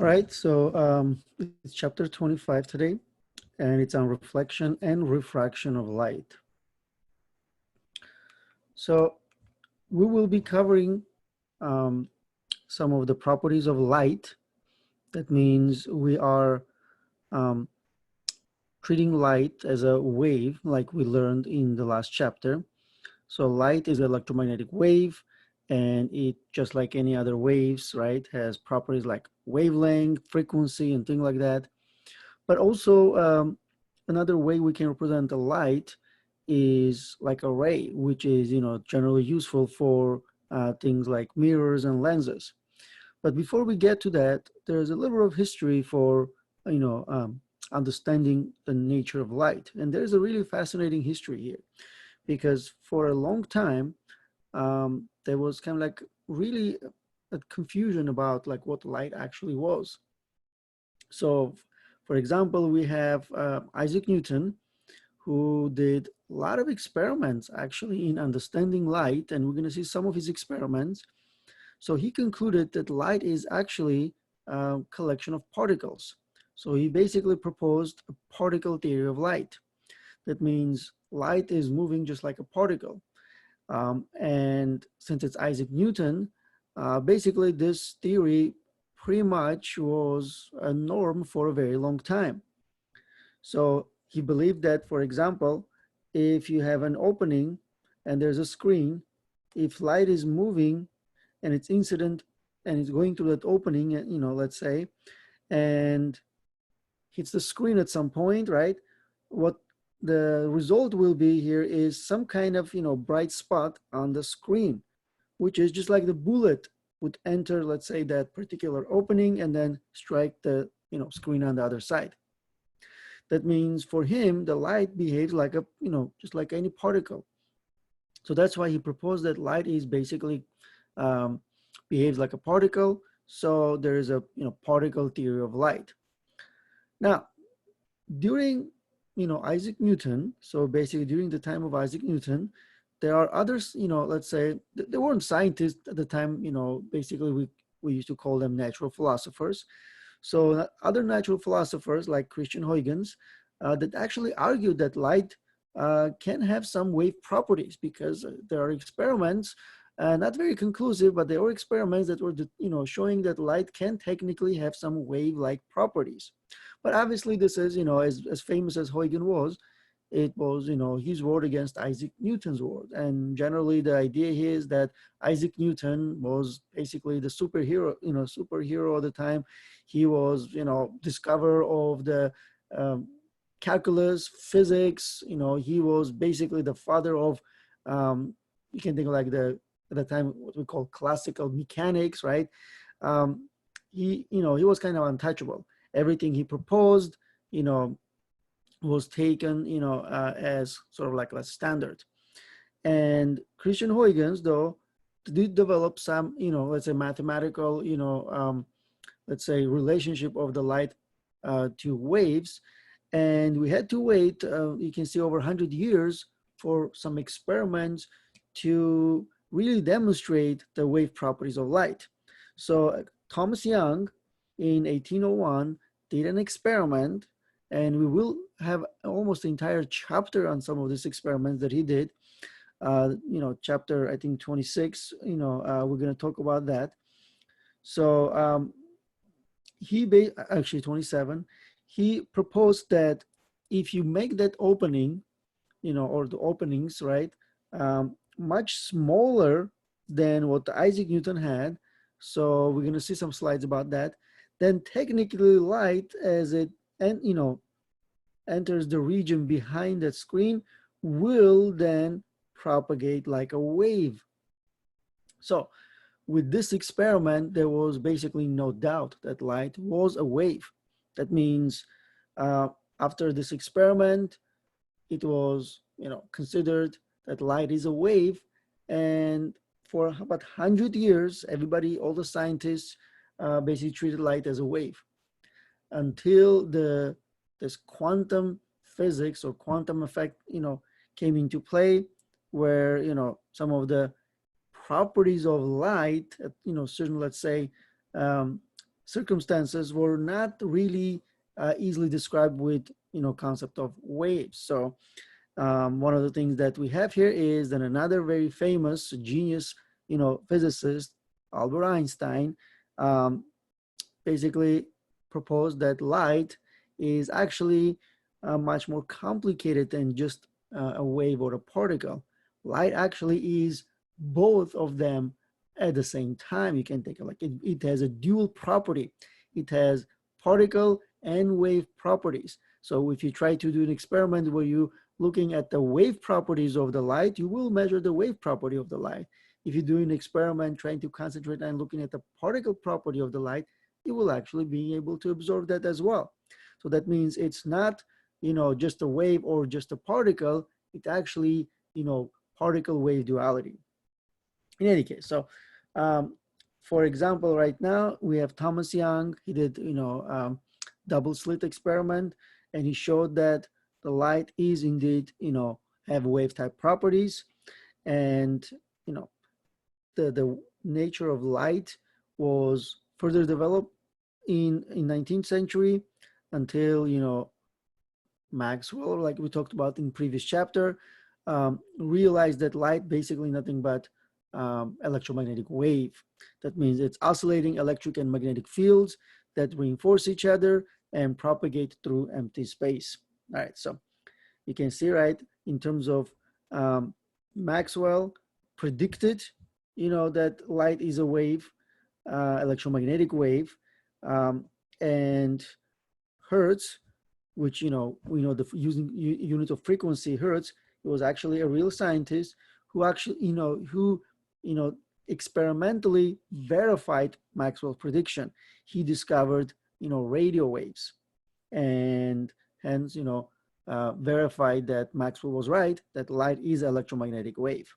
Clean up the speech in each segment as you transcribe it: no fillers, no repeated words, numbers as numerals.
All right, so it's chapter 25 today, and it's on reflection and refraction of light. So we will be covering um, some of the properties of light. That means we are um, treating light as a wave, like we learned in the last chapter. So light is an electromagnetic wave, and it, just like any other waves, right, has properties like wavelength, frequency, and things like that. But also another way we can represent the light is like a ray, which is generally useful for things like mirrors and lenses. But before we get to that, there's a little bit of history for you know um, understanding the nature of light, and there's a really fascinating history here because for a long time there was kind of like really a confusion about like what light actually was. So, for example, we have Isaac Newton, who did a lot of experiments actually in understanding light, and we're going to see some of his experiments. So he concluded that light is actually a collection of particles. So he basically proposed a particle theory of light. That means light is moving just like a particle. And since it's Isaac Newton, basically this theory pretty much was a norm for a very long time. So he believed that, for example, if you have an opening and there's a screen, if light is moving and it's incident and it's going through that opening, let's say, and hits the screen at some point, right? What the result will be here is some kind of, bright spot on the screen, which is just like the bullet would enter, let's say, that particular opening and then strike the, screen on the other side. That means for him, the light behaves like a, just like any particle. So that's why he proposed that light is basically um, behaves like a particle. So there is a, particle theory of light. Now, during, Isaac Newton, so basically during the time of Isaac Newton, there are others, let's say, there weren't scientists at the time, basically we used to call them natural philosophers. So other natural philosophers like Christian Huygens that actually argued that light can have some wave properties because there are experiments, not very conclusive, but there were experiments that were, showing that light can technically have some wave-like properties. But obviously this is, as famous as Huygens was, it was, his word against Isaac Newton's word. And generally the idea here is that Isaac Newton was basically the superhero at the time. He was, discoverer of the calculus, physics, he was basically the father of, you can think of like at the time, what we call classical mechanics, right? He was kind of untouchable. Everything he proposed, was taken, as sort of like a standard. And Christian Huygens, though, did develop some, let's say mathematical, let's say relationship of the light to waves. And we had to wait, you can see over 100 years for some experiments to really demonstrate the wave properties of light. So Thomas Young in 1801 did an experiment, and we will have almost an entire chapter on some of these experiments that he did. Chapter, I think 26, we're going to talk about that. So actually 27, he proposed that if you make that opening, or the openings, right, much smaller than what Isaac Newton had, so we're going to see some slides about that, then technically light as it, and enters the region behind that screen will then propagate like a wave. So with this experiment, there was basically no doubt that light was a wave. That means after this experiment, it was, considered that light is a wave. And for about 100 years, everybody, all the scientists, basically treated light as a wave until this quantum physics or quantum effect, came into play, where, some of the properties of light, certain, let's say, circumstances were not really easily described with, concept of waves. So one of the things that we have here is that another very famous genius, physicist, Albert Einstein, um, basically proposed that light is actually much more complicated than just a wave or a particle. Light actually is both of them at the same time. You can take it like it has a dual property. It has particle and wave properties. So if you try to do an experiment where you looking at the wave properties of the light, you will measure the wave property of the light. If you do an experiment trying to concentrate on looking at the particle property of the light, you will actually be able to observe that as well. So that means it's not, just a wave or just a particle. It actually, particle wave duality. In any case, so for example, right now we have Thomas Young. He did, double slit experiment, and he showed that the light is indeed, have wave type properties, and the nature of light was further developed in 19th century until Maxwell, like we talked about in previous chapter, realized that light basically nothing but electromagnetic wave. That means it's oscillating electric and magnetic fields that reinforce each other and propagate through empty space. All right, so you can see, right, in terms of Maxwell predicted, that light is a wave, electromagnetic wave, and Hertz, which we know the using unit of frequency Hertz, it was actually a real scientist who actually who experimentally verified Maxwell's prediction. He discovered radio waves, and hence verified that Maxwell was right, that light is electromagnetic wave.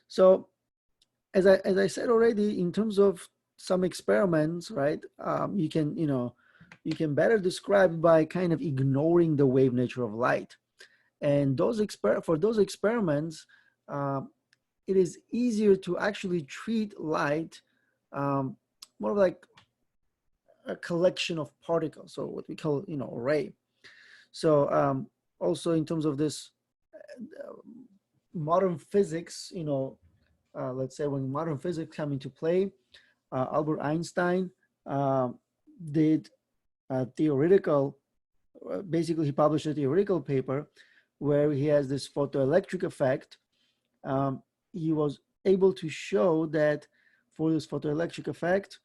So as I said already, in terms of some experiments, right, you can better describe by kind of ignoring the wave nature of light. And for those experiments, it is easier to actually treat light more like a collection of particles, so what we call array. So also in terms of this modern physics, let's say when modern physics come into play, Albert Einstein did a theoretical, basically he published a theoretical paper where he has this photoelectric effect. He was able to show that for this photoelectric effect,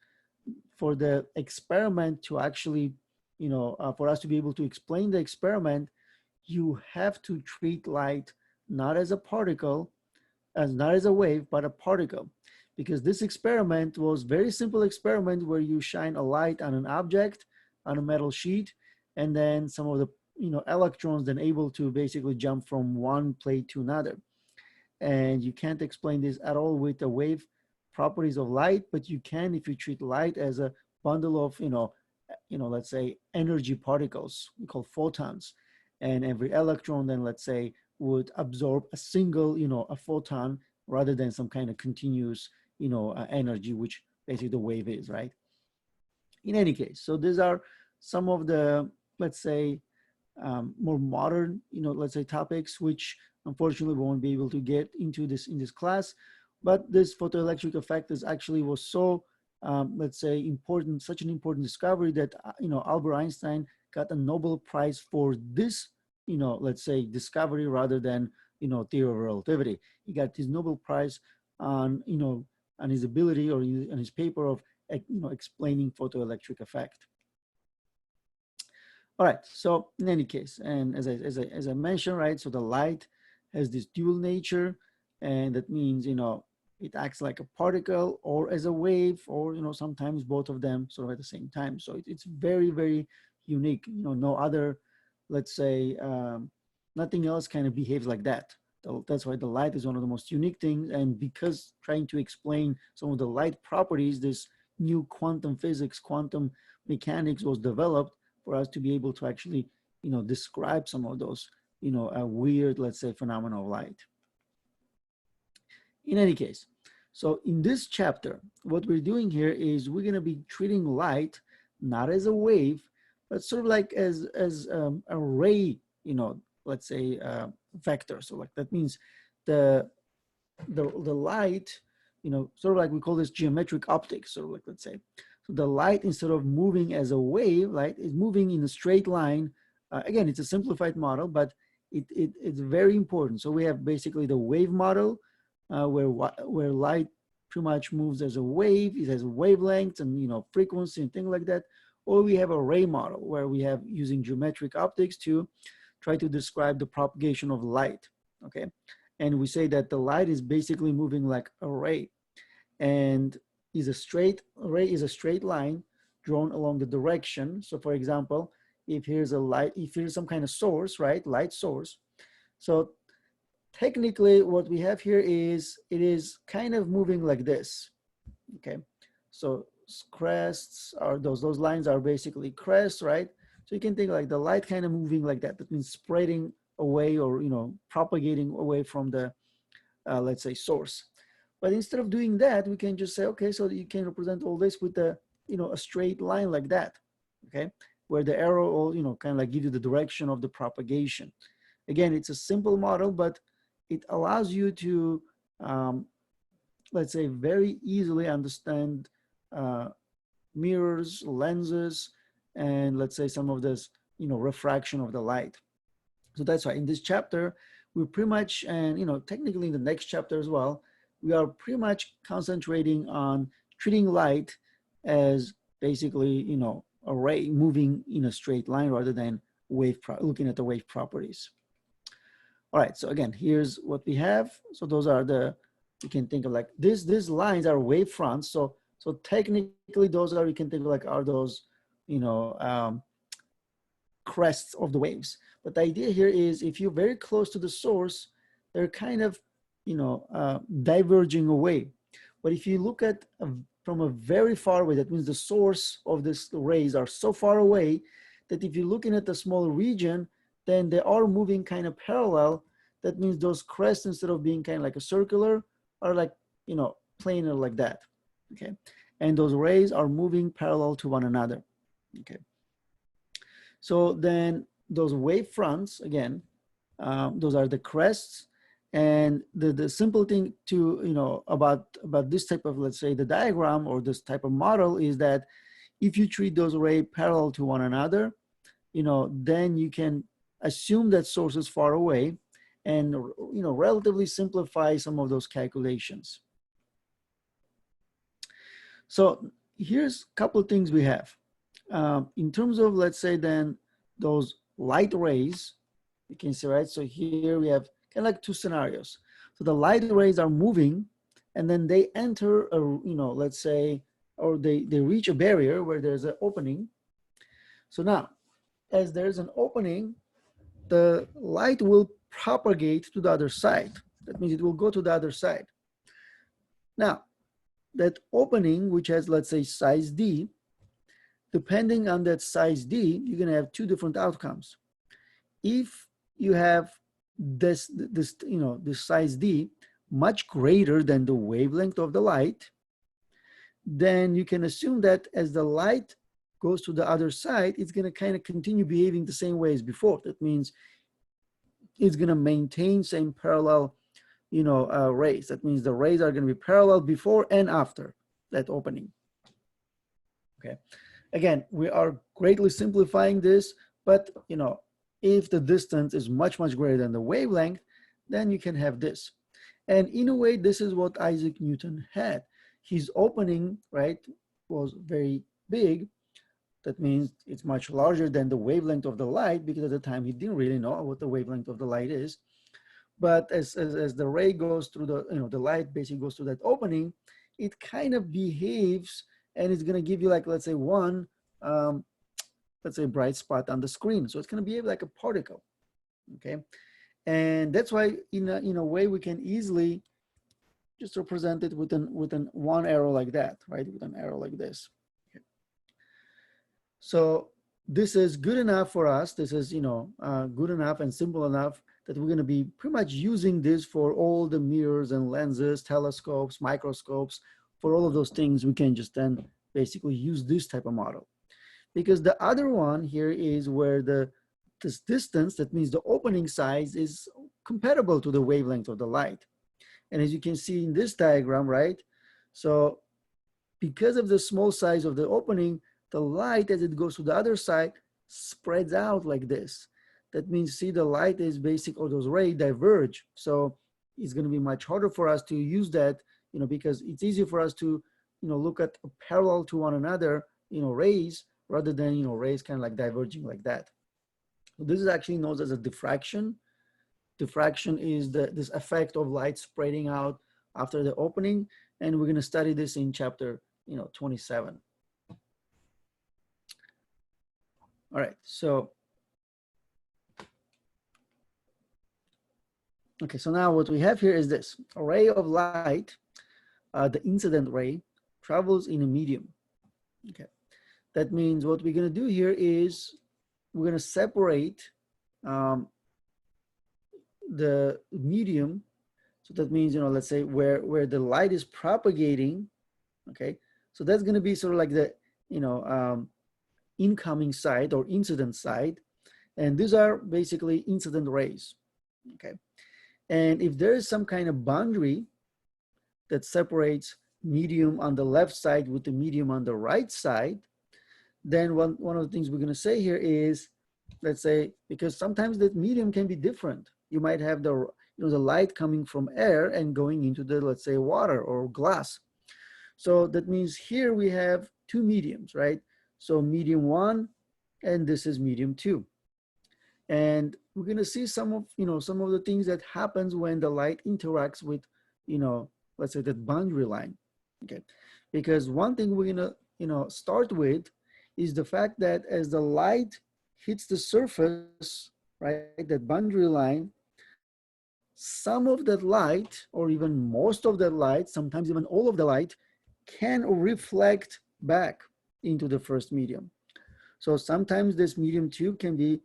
for the experiment to actually, for us to be able to explain the experiment, you have to treat light not as a particle, not as a wave, but a particle. Because this experiment was very simple experiment where you shine a light on an object on a metal sheet, and then some of the electrons then able to basically jump from one plate to another. And you can't explain this at all with the wave properties of light, but you can if you treat light as a bundle of let's say energy particles we call photons, and every electron then let's say would absorb a single a photon rather than some kind of continuous energy, which basically the wave is, right? In any case, so these are some of the, let's say, more modern, let's say topics, which unfortunately we won't be able to get into this in this class. But this photoelectric effect is actually was so, let's say, important, such an important discovery that, Albert Einstein got a Nobel Prize for this, let's say, discovery rather than, theory of relativity. He got his Nobel Prize on, on his ability or on his paper of, explaining photoelectric effect. All right, so in any case, and as I mentioned, right, so the light has this dual nature, and that means, it acts like a particle or as a wave, or, sometimes both of them sort of at the same time. So it's very, very unique. No other, let's say, nothing else kind of behaves like that. That's why the light is one of the most unique things. And because trying to explain some of the light properties, this new quantum physics, quantum mechanics was developed for us to be able to actually, describe some of those, weird, let's say, phenomena of light. In any case, So in this chapter, what we're doing here is we're going to be treating light not as a wave, but sort of like as a ray, let's say vector. So like that means the the light, sort of like we call this geometric optics. So like let's say, so the light instead of moving as a wave, light is moving in a straight line. Again, it's a simplified model, but it's very important. So we have basically the wave model, where light pretty much moves as a wave. It has wavelengths and frequency and things like that. Or we have a ray model where we have using geometric optics to try to describe the propagation of light. Okay, and we say that the light is basically moving like a ray, and a ray is a straight line drawn along the direction. So for example, if here's some kind of source, right, light source. So technically what we have here is it is kind of moving like this. Okay, so crests are those lines are basically crests, right? So you can think like the light kind of moving like that. That means spreading away or propagating away from the let's say source. But instead of doing that, we can just say, okay, so you can represent all this with a straight line like that. Okay, where the arrow will kind of like give you the direction of the propagation. Again, it's a simple model, but it allows you to let's say very easily understand mirrors, lenses, and let's say some of this refraction of the light. So that's why in this chapter we pretty much, and technically in the next chapter as well, we are pretty much concentrating on treating light as basically a ray moving in a straight line rather than looking at the wave properties. All right, so again, here's what we have. So those are you can think of like these lines are wave fronts. So technically those are, you can think of like are those crests of the waves. But the idea here is if you're very close to the source, they're kind of diverging away. But if you look at from a very far away, that means the source of this rays are so far away that if you're looking at the small region, then they are moving kind of parallel. That means those crests, instead of being kind of like a circular, are like planar like that. Okay, and those rays are moving parallel to one another. Okay, so then those wave fronts, again, those are the crests. And the simple thing to about this type of, let's say, the diagram or this type of model is that if you treat those rays parallel to one another, then you can assume that source is far away and relatively simplify some of those calculations. So here's a couple of things we have. In terms of, let's say, then those light rays, you can see, right? So here we have kind of like two scenarios. So the light rays are moving, and then they enter a, let's say, or they reach a barrier where there's an opening. So now, as there's an opening, the light will propagate to the other side. That means it will go to the other side. Now, that opening, which has, let's say, size D, depending on that size D, you're going to have two different outcomes. If you have this size D much greater than the wavelength of the light, then you can assume that as the light goes to the other side, it's going to kind of continue behaving the same way as before. That means it's going to maintain same parallel rays. That means the rays are going to be parallel before and after that opening. Okay, again, we are greatly simplifying this, but if the distance is much greater than the wavelength, then you can have this. And in a way, this is what Isaac Newton had. His opening, right, was very big. That means it's much larger than the wavelength of the light, because at the time he didn't really know what the wavelength of the light is. But as the ray goes through the light basically goes through that opening, it kind of behaves, and it's going to give you, like, let's say one, let's say, bright spot on the screen. So it's going to behave like a particle. Okay, and that's why in a way we can easily just represent it with an one arrow like that, right? With an arrow like this. Okay. So this is good enough for us. This is good enough and simple enough that we're going to be pretty much using this for all the mirrors and lenses, telescopes, microscopes. For all of those things, we can just then basically use this type of model. Because the other one here is where this distance, that means the opening size, is compatible to the wavelength of the light. And as you can see in this diagram, right? So because of the small size of the opening, the light as it goes to the other side spreads out like this. That means, see, the light is basic, or those rays diverge. So it's going to be much harder for us to use that, because it's easier for us to, look at parallel to one another, rays, rather than, rays kind of like diverging like that. So this is actually known as a diffraction. Diffraction is this effect of light spreading out after the opening. And we're going to study this in chapter 27. All right, so okay, so now what we have here is this: a ray of light, the incident ray, travels in a medium. Okay, that means what we're going to do here is we're going to separate the medium. So that means, let's say where the light is propagating. Okay, so that's going to be sort of like the incoming side or incident side, and these are basically incident rays. Okay, and if there is some kind of boundary that separates medium on the left side with the medium on the right side, then one of the things we're going to say here is, let's say, because sometimes that medium can be different. You might have the light coming from air and going into the, let's say, water or glass. So that means here we have two mediums, right? So medium 1, and this is medium 2. And we're going to see some of the things that happens when the light interacts with, let's say, that boundary line. Okay, because one thing we're going to start with is the fact that as the light hits the surface, right, that boundary line, some of that light, or even most of that light, sometimes even all of the light, can reflect back into the first medium. So sometimes this medium 2 can be,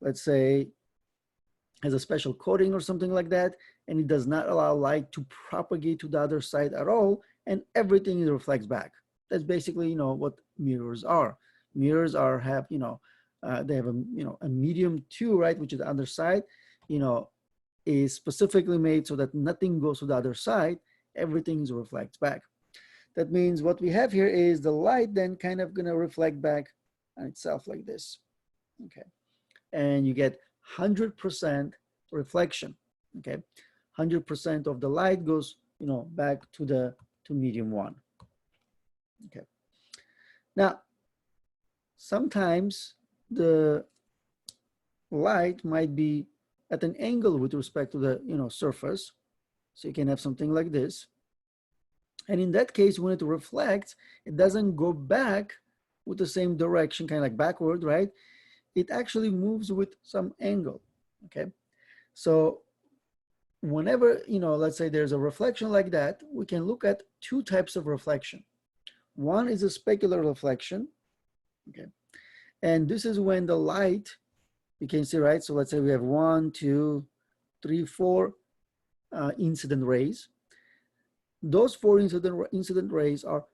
let's say, has a special coating or something like that, and it does not allow light to propagate to the other side at all, and everything reflects back. That's basically, what mirrors are. Mirrors have, they have a medium 2, right, which is the other side, is specifically made so that nothing goes to the other side, everything reflects back. That means what we have here is the light then kind of going to reflect back on itself like this. Okay, and you get 100% reflection. Okay, 100% of the light goes, back to medium 1. Okay, now sometimes the light might be at an angle with respect to the surface, so you can have something like this. And in that case, when it reflects, it doesn't go back with the same direction, kind of like backward, right? It actually moves with some angle. Okay, so whenever, let's say there's a reflection like that, we can look at two types of reflection. One is a specular reflection. Okay, and this is when the light, you can see, right? So let's say we have 1, 2, 3, 4 incident rays. Those 4 incident rays are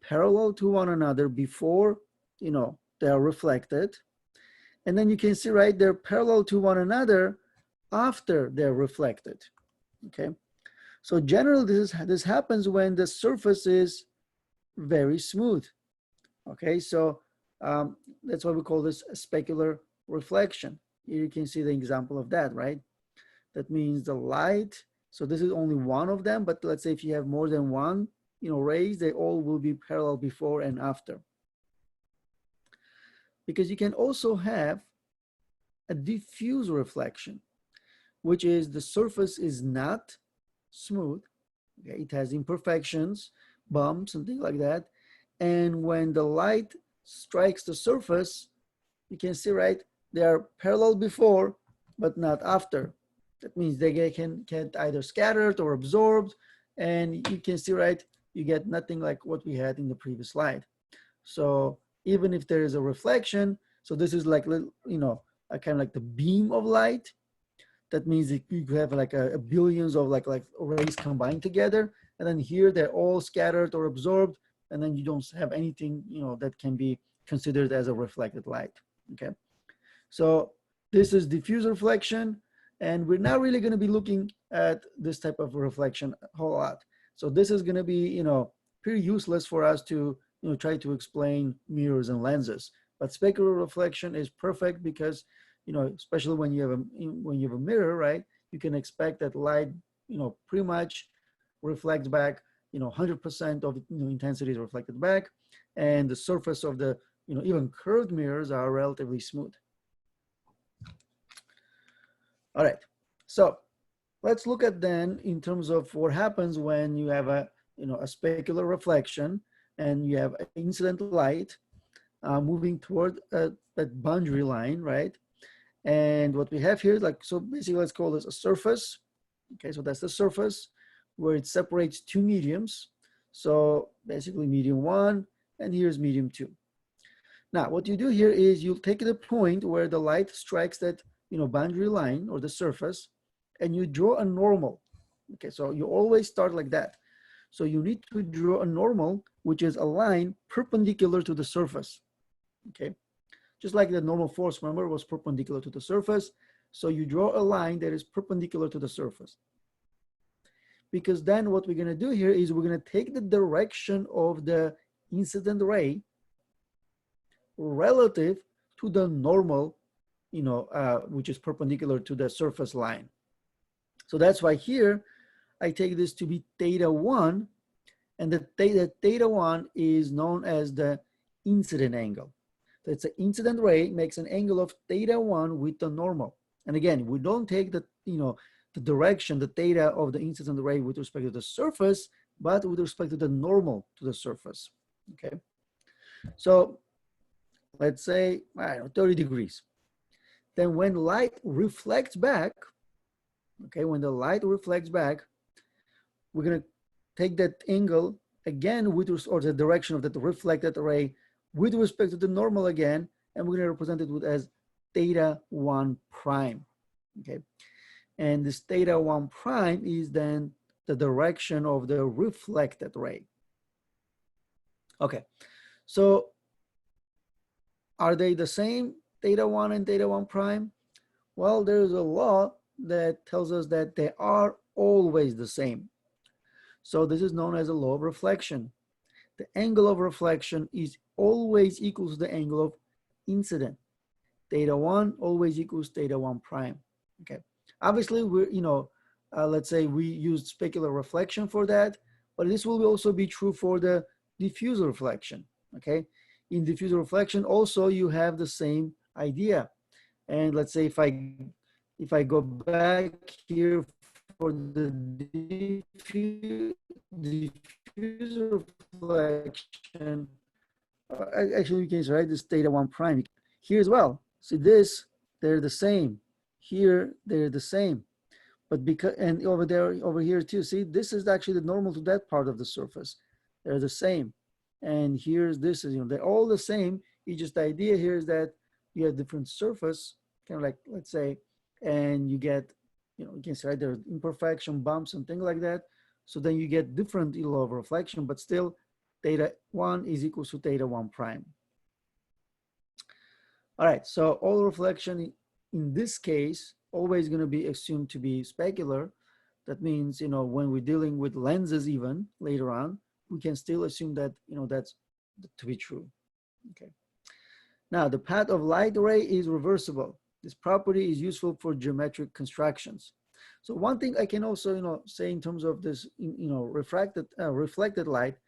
parallel to one another before, they are reflected. And then you can see, right, they're parallel to one another after they're reflected. Okay, so generally this happens when the surface is very smooth. Okay, so that's why we call this a specular reflection. Here you can see the example of that, right? That means the light, so this is only one of them, but let's say if you have more than one, rays, they all will be parallel before and after. Because you can also have a diffuse reflection, which is the surface is not smooth. Okay, it has imperfections, bumps, and things like that. And when the light strikes the surface, you can see, right, they are parallel before, but not after. That means they can get either scattered or absorbed, and you can see, right, you get nothing like what we had in the previous slide. So even if there is a reflection, so this is like, kind of like the beam of light. That means that you have like a billions of like rays combined together, and then here they're all scattered or absorbed, and then you don't have anything, you know, that can be considered as a reflected light. Okay, so this is diffuse reflection, and we're not really going to be looking at this type of reflection a whole lot. So this is going to be, you know, pretty useless for us to, you know, try to explain mirrors and lenses. But specular reflection is perfect because, you know, especially when you have a mirror, right? You can expect that light, you know, pretty much reflects back, you know, 100% of, you know, intensity is reflected back, and the surface of the, you know, even curved mirrors are relatively smooth. All right, so let's look at then in terms of what happens when you have a, you know, a specular reflection and you have incident light moving toward that boundary line, right? And what we have here is like, so basically let's call this a surface. Okay, so that's the surface where it separates two mediums. So basically medium 1, and here's medium 2. Now, what you do here is you'll take the point where the light strikes that, you know, boundary line or the surface, and you draw a normal. Okay, so you always start like that. So you need to draw a normal, which is a line perpendicular to the surface. Okay, just like the normal force, remember, was perpendicular to the surface. So you draw a line that is perpendicular to the surface. Because then what we're going to do here is we're going to take the direction of the incident ray relative to the normal, you know, which is perpendicular to the surface line. So that's why here I take this to be theta 1, and the theta 1 is known as the incident angle. So it's an incident ray makes an angle of theta 1 with the normal. And again, we don't take the, you know, the direction, the theta of the incident ray with respect to the surface, but with respect to the normal to the surface. Okay, so let's say, I don't know, 30 degrees. Then when light reflects back, okay, when the light reflects back, we're going to take that angle again with, or the direction of that reflected ray with respect to the normal again, and we're going to represent it with as theta 1 prime. Okay, and this theta 1 prime is then the direction of the reflected ray. Okay, so are they the same, theta 1 and theta 1 prime? Well, there's a law that tells us that they are always the same. So this is known as a law of reflection. The angle of reflection is always equal to the angle of incident. Theta 1 always equals theta 1 prime. Okay, obviously we're, you know, let's say we used specular reflection for that, but this will also be true for the diffuse reflection. Okay, in diffuse reflection also you have the same idea. And let's say if I go back here for the diffuse reflection, actually you can write this theta 1 prime here as well. See this, they're the same. Here they're the same. But because, and over there, over here too, see, this is actually the normal to that part of the surface. They're the same. And here's this, is, you know, they're all the same. It's just the idea here is that you have different surface, kind of like, let's say, and you get, you know, you can say, right, there's imperfection, bumps, and things like that. So then you get different law of reflection, but still theta 1 is equal to theta 1 prime. All right, so all reflection in this case always going to be assumed to be specular. That means, you know, when we're dealing with lenses even later on, we can still assume that, you know, that's to be true. Okay. Now, the path of light ray is reversible. This property is useful for geometric constructions. So one thing I can also, you know, say in terms of this, you know, reflected light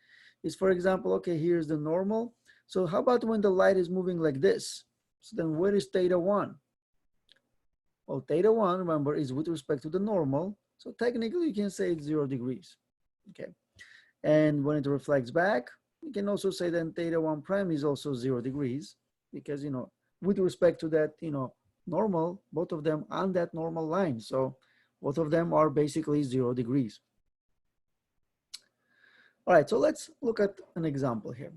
is, for example, okay, here's the normal. So how about when the light is moving like this? So then where is theta 1? Well, theta 1, remember, is with respect to the normal. So technically you can say it's 0 degrees. Okay. And when it reflects back, you can also say then theta 1 prime is also 0 degrees, because, you know, with respect to that, you know, normal, both of them on that normal line. So both of them are basically 0 degrees. All right, so let's look at an example here.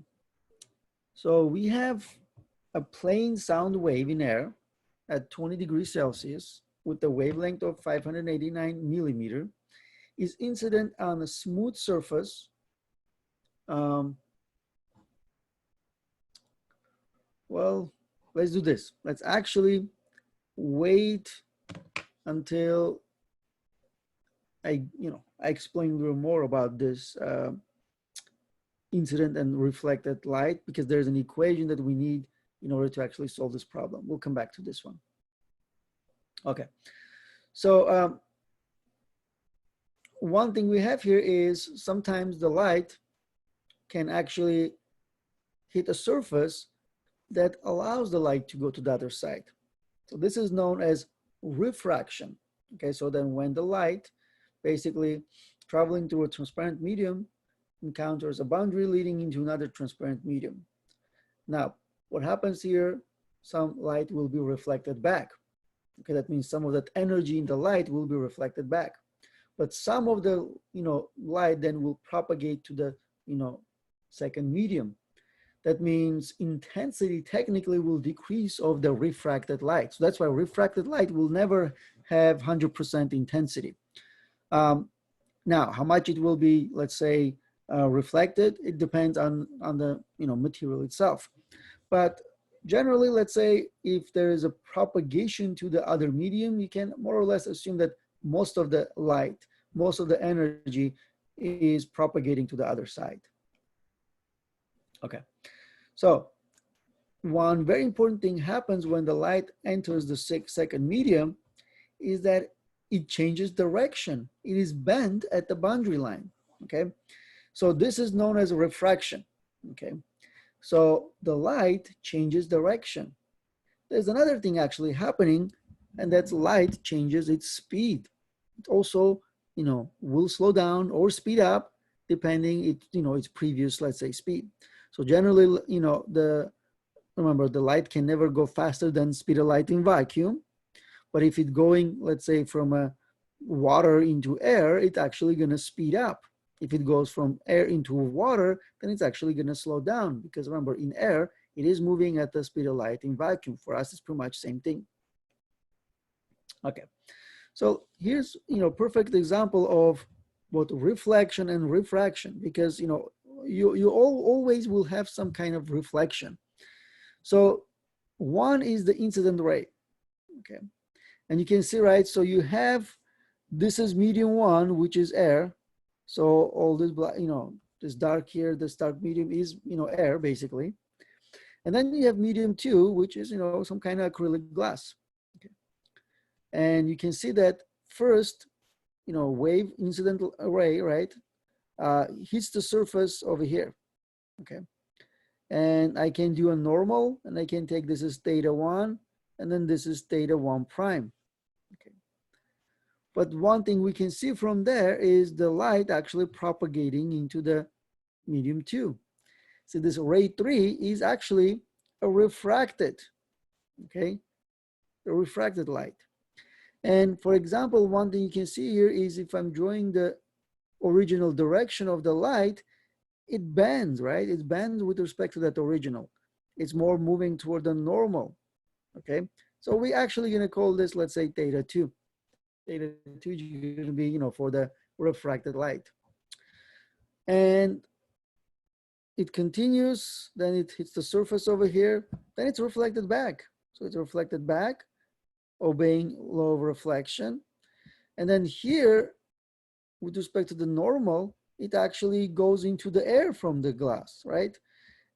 So we have a plain sound wave in air, at 20 degrees Celsius with a wavelength of 589 millimeter is incident on a smooth surface well, let's do this. Let's actually wait until I explain a little more about this incident and reflected light, because there's an equation that we need in order to actually solve this problem. We'll come back to this one. Okay, so one thing we have here is sometimes the light can actually hit a surface that allows the light to go to the other side. So this is known as refraction. Okay, so then when the light basically traveling through a transparent medium encounters a boundary leading into another transparent medium. Now, what happens here, some light will be reflected back. Okay, that means some of that energy in the light will be reflected back. But some of the light then will propagate to the second medium. That means intensity technically will decrease of the refracted light. So that's why refracted light will never have 100% intensity. Now, how much it will be, let's say, reflected, it depends on the material itself. But generally, let's say if there is a propagation to the other medium, you can more or less assume that most of the light, most of the energy is propagating to the other side. Okay, so one very important thing happens when the light enters the second medium is that it changes direction. It is bent at the boundary line, okay? So this is known as refraction, okay? So the light changes direction. There's another thing actually happening, and that's light changes its speed. It also, will slow down or speed up depending its previous, let's say, speed. So generally, remember the light can never go faster than speed of light in vacuum. But if it's going, let's say, from a water into air, it's actually going to speed up. If it goes from air into water, then it's actually going to slow down, because remember, in air, it is moving at the speed of light. In vacuum, for us, it's pretty much the same thing. Okay, so here's perfect example of both reflection and refraction, because you always will have some kind of reflection. So one is the incident ray, okay, and you can see, right, so you have, this is medium one, which is air. So all this black, this dark here, this dark medium is air basically. And then you have medium two, which is some kind of acrylic glass. Okay. And you can see that first wave incident array, right, hits the surface over here. Okay, and I can do a normal, and I can take this as theta 1, and then this is theta 1 prime. Okay, but one thing we can see from there is the light actually propagating into the medium 2. So this ray 3 is actually a refracted, okay, a refracted light. And for example, one thing you can see here is if I'm drawing the original direction of the light, it bends, right? It bends with respect to that original. It's more moving toward the normal, okay? So we're actually going to call this, let's say, theta 2. Theta 2 is going to be, for the refracted light. And it continues, then it hits the surface over here, then it's reflected back. So it's reflected back, obeying law of reflection. And then here, with respect to the normal, it actually goes into the air from the glass, right?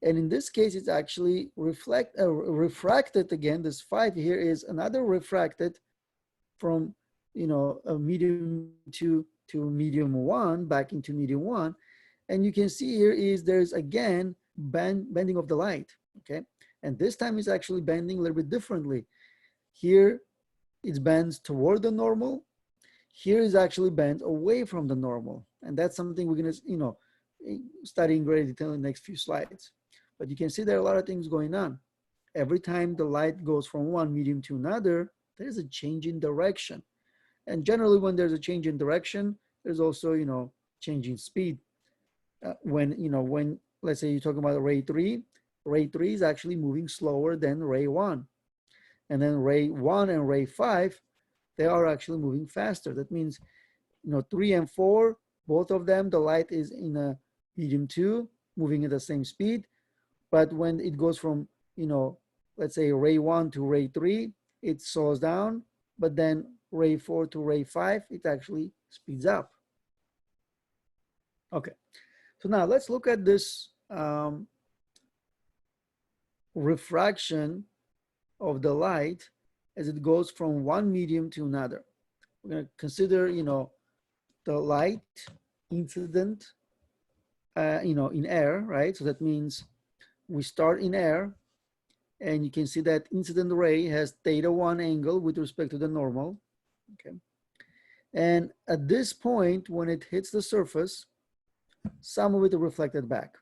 And in this case, it's actually refracted again. This 5 here is another refracted from, a medium 2 to medium 1, back into medium 1. And you can see here is there's again bending of the light, okay? And this time it's actually bending a little bit differently. Here it bends toward the normal. Here is actually bent away from the normal. And that's something we're gonna, study in great detail in the next few slides. But you can see there are a lot of things going on. Every time the light goes from one medium to another, there's a change in direction. And generally when there's a change in direction, there's also, change in speed. When let's say you're talking about ray 3 is actually moving slower than ray 1. And then ray 1 and ray 5, they are actually moving faster. That means, 3 and 4, both of them, the light is in a medium 2, moving at the same speed. But when it goes from, let's say ray 1 to ray 3, it slows down. But then ray 4 to ray 5, it actually speeds up. Okay, so now let's look at this refraction of the light as it goes from one medium to another. We're going to consider, the light incident, in air, right? So that means we start in air, and you can see that incident ray has θ1 angle with respect to the normal, okay? And at this point, when it hits the surface, some of it is reflected back.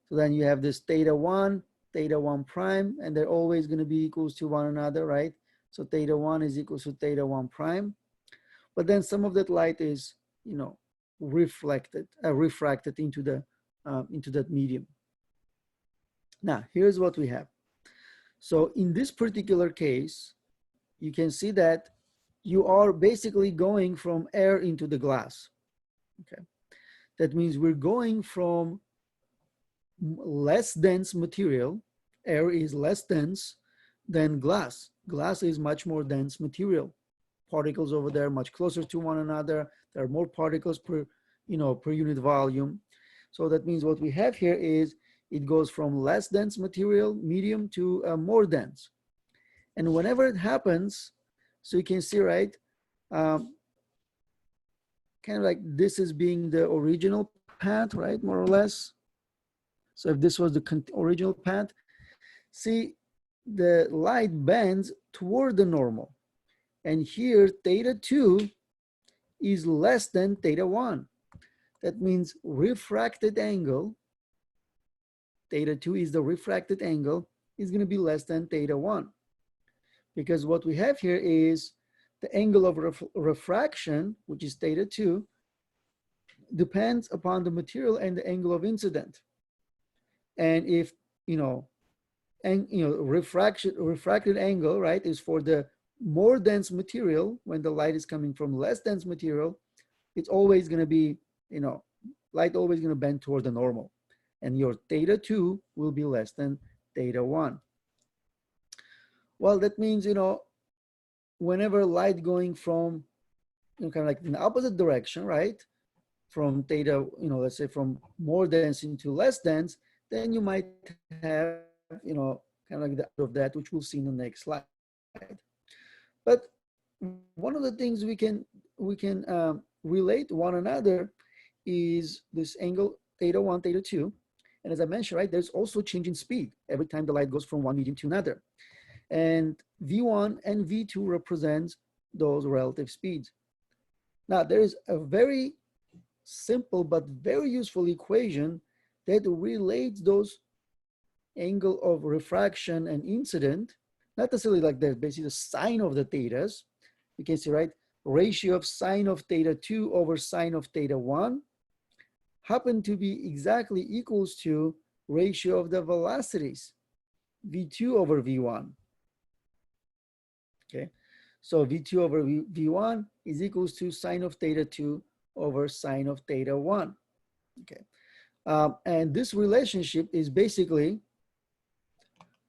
So then you have this θ1, θ1 prime, and they're always going to be equals to one another, right? So θ1 is equals to θ1 prime. But then some of that light is, refracted into that medium. Now, here's what we have. So in this particular case, you can see that you are basically going from air into the glass. Okay, that means we're going from less dense material. Air is less dense than glass. Glass is much more dense material. Particles over there much closer to one another. There are more particles per unit volume. So that means what we have here is it goes from less dense material, medium, to more dense. And whenever it happens, so you can see, right, kind of like this is being the original path, right, more or less. So if this was the original path, see, the light bends toward the normal. And here, θ2 is less than θ1. That means refracted angle, θ2 is the refracted angle, is going to be less than θ1. Because what we have here is the angle of refraction, which is θ2, depends upon the material and the angle of incident. And if, refracted angle, right, is for the more dense material, when the light is coming from less dense material, it's always going to be, light always going to bend toward the normal. And your θ2 will be less than θ1. Well, that means, whenever light going from, kind of like in the opposite direction, right, from θ, let's say from more dense into less dense, then you might have, kind of like the of that, which we'll see in the next slide. But one of the things we can relate to one another is this angle θ1, θ2. And as I mentioned, right, there's also change in speed every time the light goes from one medium to another. And V1 and V2 represents those relative speeds. Now, there is a very simple but very useful equation that relates those angle of refraction and incident, not necessarily like the basically the sine of the thetas. You can see, right, ratio of sine of θ2 over sine of θ1 happen to be exactly equals to ratio of the velocities, V2 over V1. Okay, so V2 over V1 is equals to sine of θ2 over sine of θ1. Okay, and this relationship is basically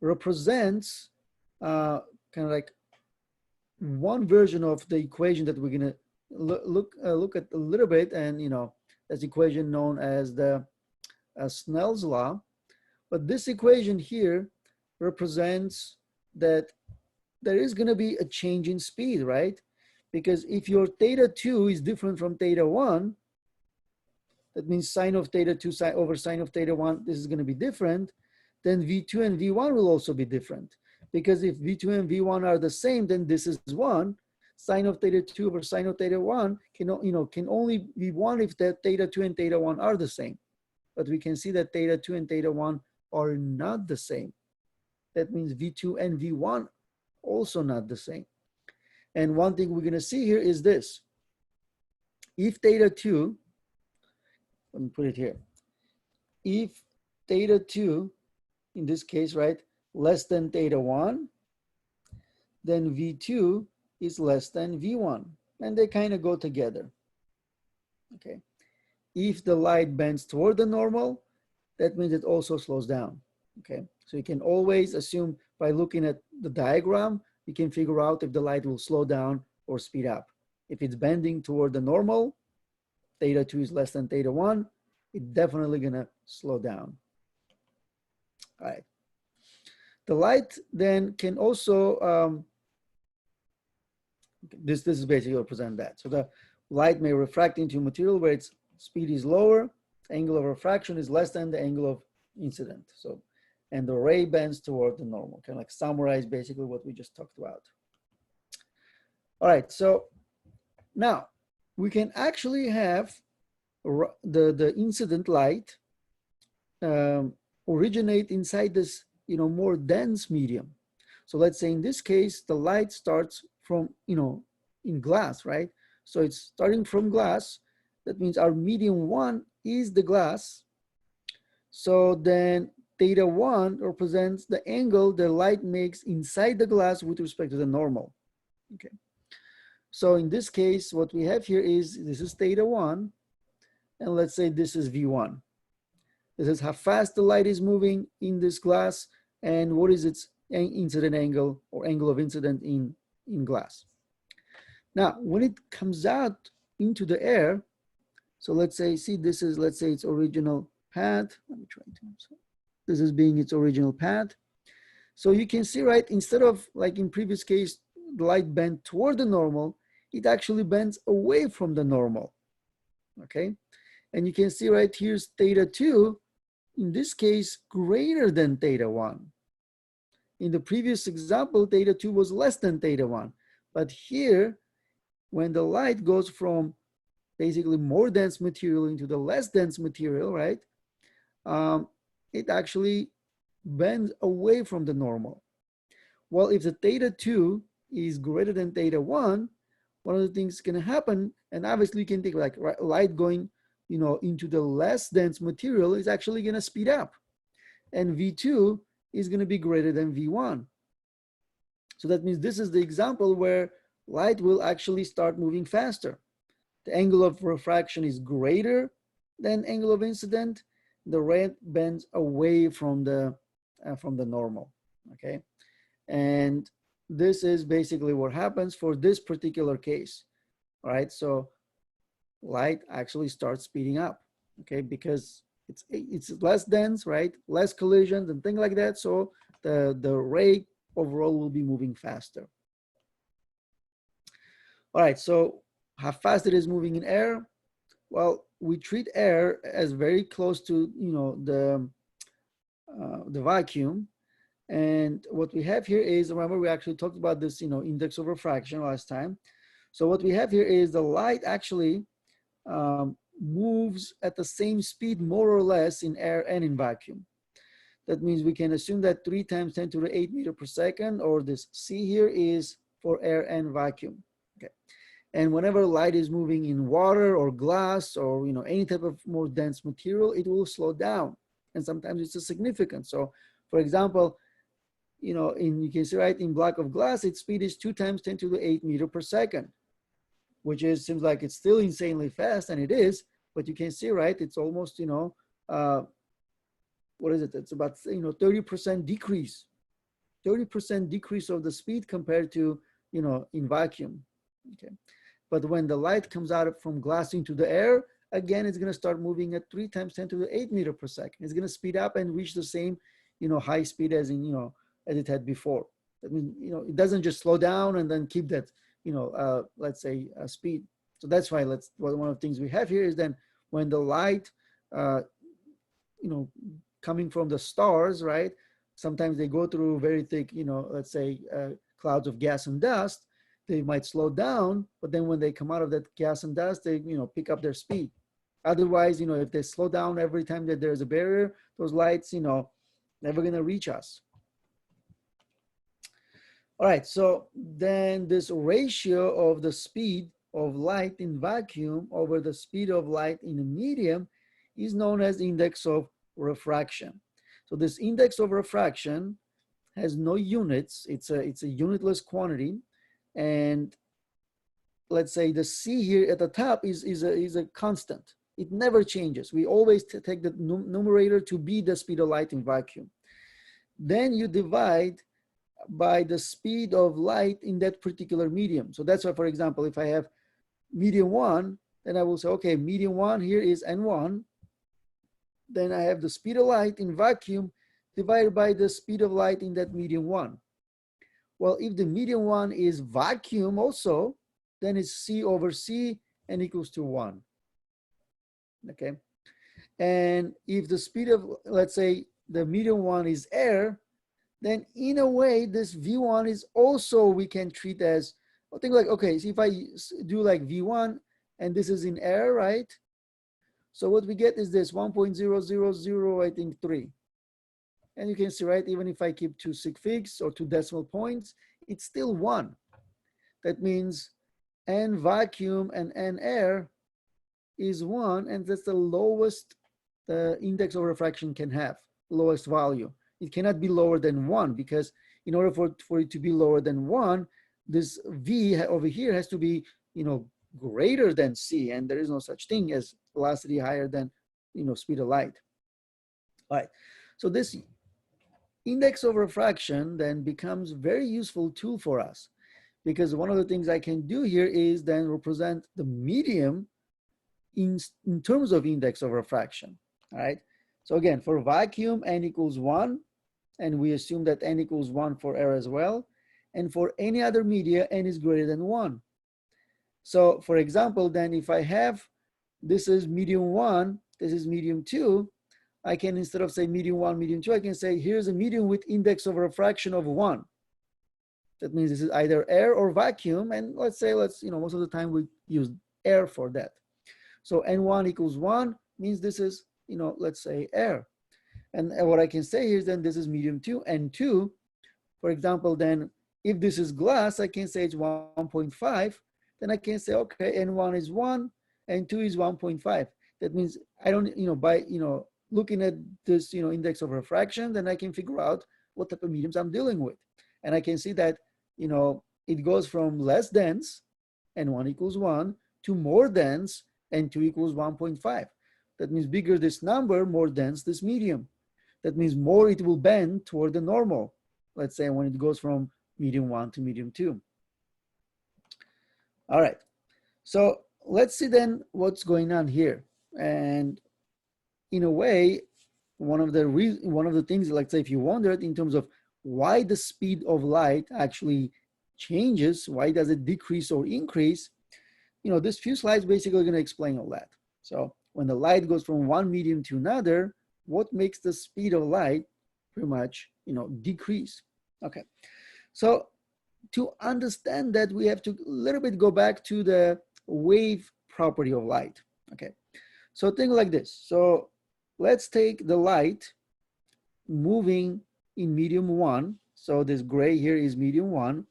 represents kind of like one version of the equation that we're going to look at a little bit, and that's equation known as the Snell's law. But this equation here represents that there is going to be a change in speed, right? Because if your θ2 is different from θ1, that means sine of θ2 over sine of θ1, this is going to be different, then V2 and V1 will also be different. Because if V2 and V1 are the same, then this is 1. Sine of θ2 over sine of θ1 can only be 1 if the θ2 and θ1 are the same. But we can see that θ2 and θ1 are not the same. That means V2 and V1 also not the same. And one thing we're going to see here is this. If θ2, let me put it here. If θ2, in this case, right, less than θ1, then V2 is less than V1, and they kind of go together. Okay. If the light bends toward the normal, that means it also slows down. Okay. So you can always assume by looking at the diagram, you can figure out if the light will slow down or speed up. If it's bending toward the normal, theta 2 is less than theta 1, it's definitely going to slow down. All right. The light then can also, this is basically represent that. So the light may refract into material where its speed is lower, angle of refraction is less than the angle of incident. So, and the ray bends toward the normal, kind of like summarize basically what we just talked about. All right, so now we can actually have the incident light originate inside this, more dense medium. So let's say in this case, the light starts from, in glass, right? So it's starting from glass. That means our medium 1 is the glass. So then theta 1 represents the angle the light makes inside the glass with respect to the normal. Okay. So in this case, what we have here is, this is theta 1, and let's say this is V1. This is how fast the light is moving in this glass, and what is its incident angle or angle of incident in glass. Now, when it comes out into the air, so let's say, see, this is, let's say, its original path. Let me try to, this is being its original path. So you can see, right, instead of like in previous case, the light bent toward the normal, it actually bends away from the normal, okay? And you can see right here's theta 2, in this case, greater than theta 1. In the previous example, theta 2 was less than theta 1. But here, when the light goes from basically more dense material into the less dense material, right, it actually bends away from the normal. Well, if the theta 2 is greater than theta 1, one of the things going to happen, and obviously you can think like light going, into the less dense material is actually going to speed up, and V2 is going to be greater than V1. So that means this is the example where light will actually start moving faster. The angle of refraction is greater than angle of incident. The ray bends away from the normal. Okay, and this is basically what happens for this particular case. All right, so light actually starts speeding up. Okay, because it's less dense, right? Less collisions and things like that. So the ray overall will be moving faster. All right, so how fast it is moving in air? Well, we treat air as very close to the vacuum, and what we have here is, remember we actually talked about this index of refraction last time. So what we have here is the light actually moves at the same speed more or less in air and in vacuum. That means we can assume that 3 times 10 to the 8 meter per second, or this C here, is for air and vacuum. Okay. And whenever light is moving in water or glass or any type of more dense material, it will slow down. And sometimes it's a significant. So for example, you can see right in block of glass, its speed is 2 times 10 to the 8 meter per second, which seems like it's still insanely fast, and it is, but you can see, right, it's almost, what is it? It's about, 30% decrease, 30% decrease of the speed compared to, in vacuum, okay? But when the light comes out from glass into the air, again, it's gonna start moving at 3 times 10 to the 8 meter per second. It's gonna speed up and reach the same, high speed as in, as it had before. I mean, it doesn't just slow down and then keep that, let's say speed. So that's why one of the things we have here is then when the light, coming from the stars, right? Sometimes they go through very thick, let's say clouds of gas and dust. They might slow down, but then when they come out of that gas and dust, they, pick up their speed. Otherwise, if they slow down every time that there's a barrier, those lights, never gonna reach us. All right, so then this ratio of the speed of light in vacuum over the speed of light in a medium is known as index of refraction. So this index of refraction has no units. It's a unitless quantity. And let's say the C here at the top is a constant. It never changes. We always take the numerator to be the speed of light in vacuum. Then you divide by the speed of light in that particular medium. So that's why, for example, if I have medium 1, then I will say, okay, medium 1 here is N1. Then I have the speed of light in vacuum divided by the speed of light in that medium 1. Well, if the medium 1 is vacuum also, then it's C over C n equals to 1. Okay. And if the speed of, let's say, the medium 1 is air, then in a way, this V1 is also, we can treat as, I think like, okay, so if I do like V1, and this is in air, right? So what we get is this 1.000, I think 3. And you can see, right, even if I keep 2 sig figs or 2 decimal points, it's still 1. That means N vacuum and N air is 1, and that's the lowest the index of refraction can have, lowest value. It cannot be lower than 1, because in order for it to be lower than 1, this V over here has to be, greater than C, and there is no such thing as velocity higher than, speed of light. All right, so this index of refraction then becomes a very useful tool for us, because one of the things I can do here is then represent the medium in terms of index of refraction. All right, so again, for vacuum, N equals 1, and we assume that N equals 1 for air as well. And for any other media, N is greater than 1. So for example, then if I have, this is medium 1, this is medium 2, I can, instead of say medium 1, medium 2, I can say here's a medium with index of refraction of 1. That means this is either air or vacuum. And let's say, most of the time we use air for that. So N1 equals 1 means this is, let's say air. And what I can say here is then this is medium 2, N2. For example, then if this is glass, I can say it's 1.5. Then I can say, okay, N1 is 1, N2 is 1.5. That means I don't, by, looking at this, index of refraction, then I can figure out what type of mediums I'm dealing with. And I can see that, it goes from less dense, N1 equals 1, to more dense, N2 equals 1.5. That means bigger this number, more dense this medium. That means more it will bend toward the normal. Let's say when it goes from medium 1 to medium 2. All right, so let's see then what's going on here. And in a way, one of the things, let's say if you wondered in terms of why the speed of light actually changes, why does it decrease or increase, this few slides basically are going to explain all that. So when the light goes from one medium to another, what makes the speed of light pretty much, decrease? Okay, so to understand that, we have to a little bit go back to the wave property of light. Okay, so think like this. So let's take the light moving in medium 1. So this gray here is medium 1.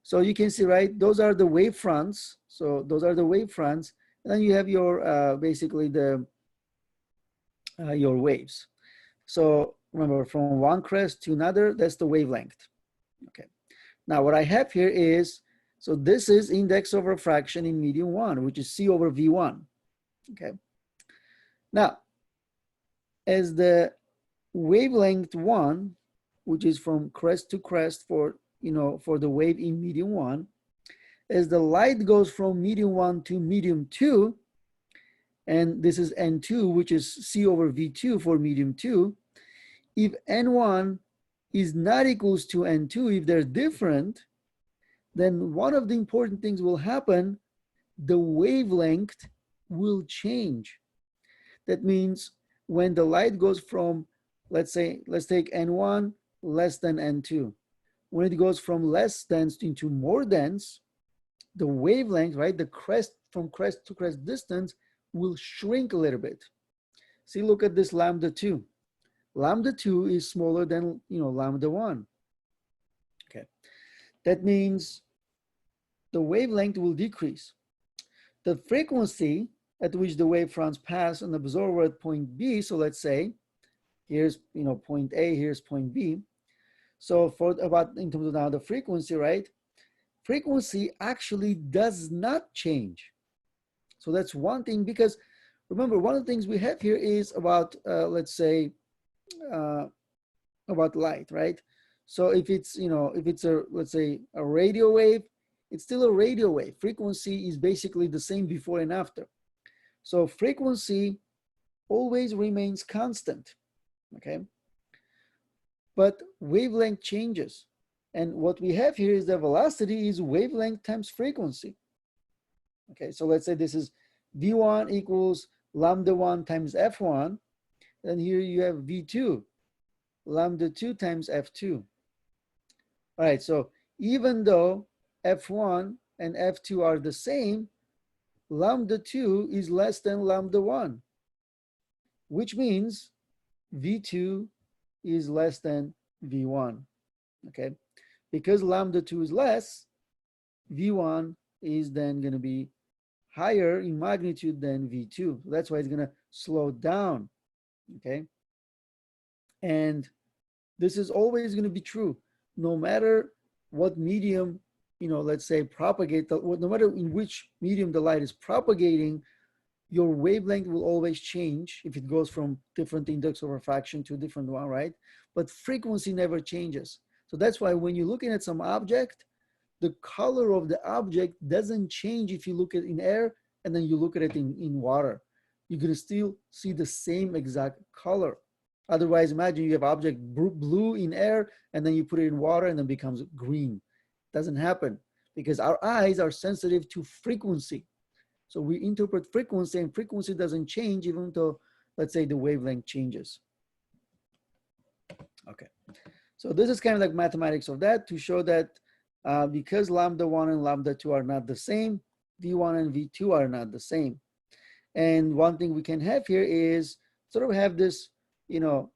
So you can see, right, those are the wave fronts. So those are the wave fronts. And then you have your, basically your waves. So remember, from one crest to another, that's the wavelength. Okay. Now what I have here is, so this is index of refraction in medium 1, which is C over V1. Okay. Now, as the wavelength 1, which is from crest to crest for, for the wave in medium 1, as the light goes from medium 1 to medium 2, and this is N2, which is C over V2 for medium 2, if N1 is not equals to N2, if they're different, then one of the important things will happen, the wavelength will change. That means when the light goes from, let's take N1 less than N2. When it goes from less dense into more dense, the wavelength, right, the crest, from crest to crest distance will shrink a little bit. See, look at this lambda 2. Lambda 2 is smaller than, lambda 1. Okay, that means the wavelength will decrease. The frequency at which the wave fronts pass an absorber at point B, so let's say, here's, point A, here's point B. So for about in terms of now the frequency, right? Frequency actually does not change. So that's one thing, because remember, one of the things we have here is about, let's say, uh, about light, right? So if it's, if it's a, let's say, a radio wave, it's still a radio wave. Frequency is basically the same before and after. So frequency always remains constant, okay? But wavelength changes. And what we have here is the velocity is wavelength times frequency. Okay, so let's say this is V1 equals lambda 1 times F1. Then here you have V2, lambda 2 times F2. All right, so even though F1 and F2 are the same, lambda 2 is less than lambda 1, which means V2 is less than V1, okay? Because lambda 2 is less, V1 is then going to be higher in magnitude than V2. That's why it's going to slow down, okay? And this is always going to be true, no matter what medium, let's say propagate, no matter in which medium the light is propagating, your wavelength will always change if it goes from different index of refraction to a different one, right? But frequency never changes. So that's why when you're looking at some object, the color of the object doesn't change if you look at it in air and then you look at it in water. You're going to still see the same exact color. Otherwise, imagine you have object blue in air and then you put it in water and then it becomes green. It doesn't happen because our eyes are sensitive to frequency. So we interpret frequency, and frequency doesn't change even though, let's say, the wavelength changes. Okay, so this is kind of like mathematics of that to show that because lambda 1 and lambda 2 are not the same, V1 and V2 are not the same. And one thing we can have here is sort of have this, a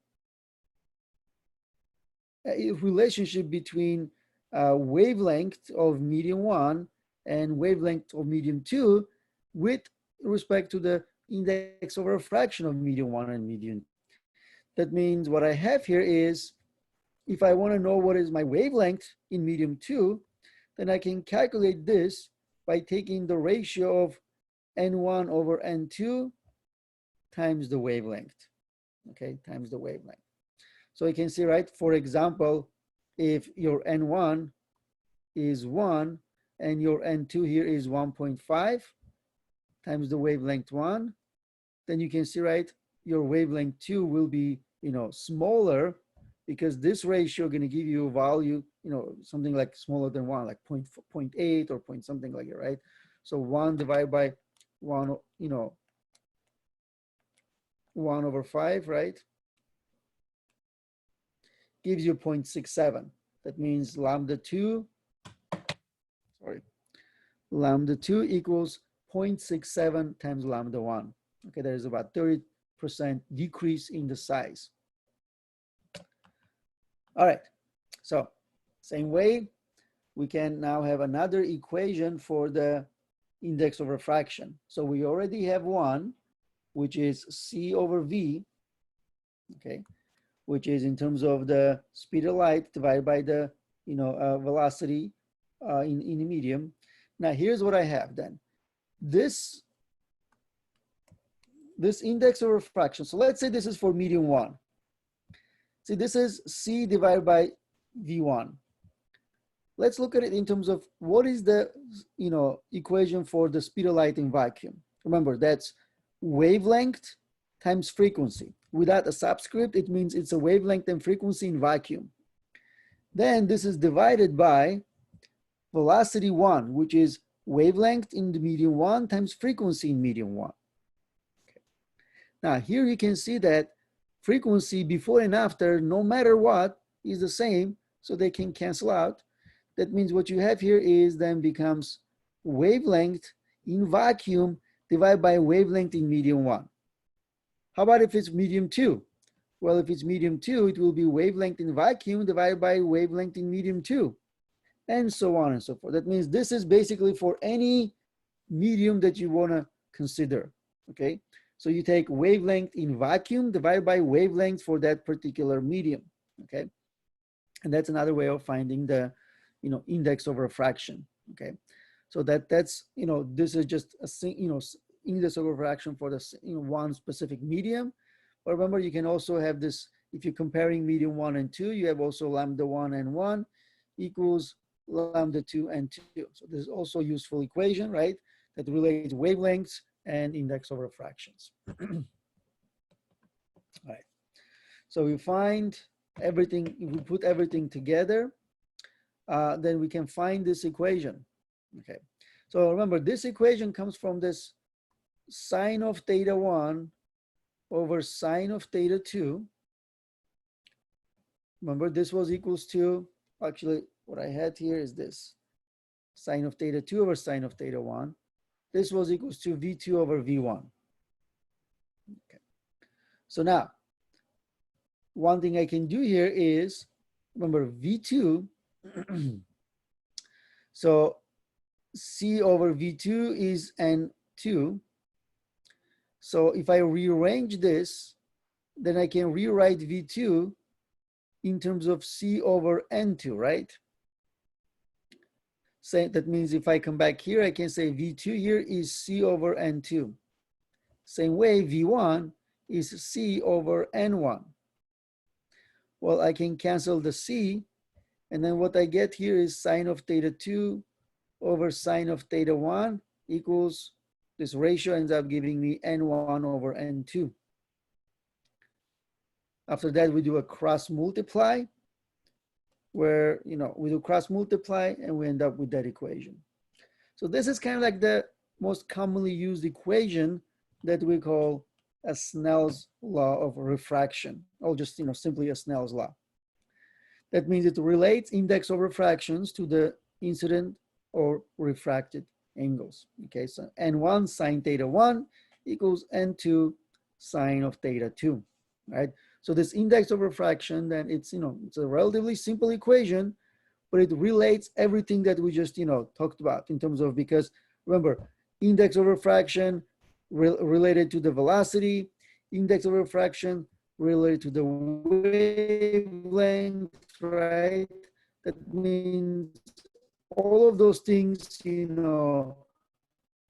relationship between wavelength of medium 1 and wavelength of medium 2 with respect to the index of refraction of medium 1 and medium 2. That means what I have here is, if I want to know what is my wavelength in medium 2, then I can calculate this by taking the ratio of N1 over N2 times the wavelength, okay, times the wavelength. So you can see, right, for example, if your N1 is 1 and your N2 here is 1.5 times the wavelength 1, then you can see, right, your wavelength 2 will be, smaller, because this ratio going to give you a value, something like smaller than 1, like 0.8 or point something like it, right? So 1 divided by 1, 1 over 5, right? Gives you 0.67. That means lambda 2 equals 0.67 times lambda 1. Okay, there is about 30% decrease in the size. All right, so same way, we can now have another equation for the index of refraction. So we already have one, which is C over V, okay, which is in terms of the speed of light divided by the, velocity in the medium. Now here's what I have then. This index of refraction, so let's say this is for medium 1. See, this is C divided by V1. Let's look at it in terms of what is the, equation for the speed of light in vacuum. Remember, that's wavelength times frequency. Without a subscript, it means it's a wavelength and frequency in vacuum. Then this is divided by velocity 1, which is wavelength in the medium 1 times frequency in medium 1. Okay. Now here you can see that frequency before and after, no matter what, is the same, so they can cancel out. That means what you have here is then becomes wavelength in vacuum divided by wavelength in medium 1. How about if it's medium 2? Well, if it's medium 2, it will be wavelength in vacuum divided by wavelength in medium 2, and so on and so forth. That means this is basically for any medium that you want to consider, okay? So you take wavelength in vacuum divided by wavelength for that particular medium, okay? And that's another way of finding the, index of refraction. Okay, so that's, this is just a, index of refraction for the, one specific medium. But remember, you can also have this, if you're comparing medium 1 and 2, you have also lambda 1 and 1 equals lambda 2 and 2. So this is also a useful equation, right, that relates wavelengths and index of refractions. All right. So we find everything, if we put everything together, then we can find this equation. Okay. So remember, this equation comes from this sine of theta 1 over sine of theta 2. Remember, this was equals to, actually, what I had here is this, sine of theta 2 over sine of theta 1. This was equals to V2 over V1. Okay. So now, one thing I can do here is, remember, V2, so C over V2 is N2. So if I rearrange this, then I can rewrite V2 in terms of C over N2, right? So that means if I come back here, I can say V2 here is C over N2. Same way, V1 is C over N1. Well, I can cancel the C, and then what I get here is sine of theta 2 over sine of theta 1 equals, this ratio ends up giving me N1 over N2. After that, we do a cross multiply, where, we do cross multiply and we end up with that equation. So this is kind of like the most commonly used equation that we call a Snell's law of refraction, or just, simply a Snell's law. That means it relates index of refractions to the incident or refracted angles. Okay, so N1 sine theta 1 equals N2 sine of theta 2, right? So this index of refraction, then it's, it's a relatively simple equation, but it relates everything that we just, talked about in terms of, because remember, index of refraction related to the velocity, index of refraction related to the wavelength, right? That means all of those things,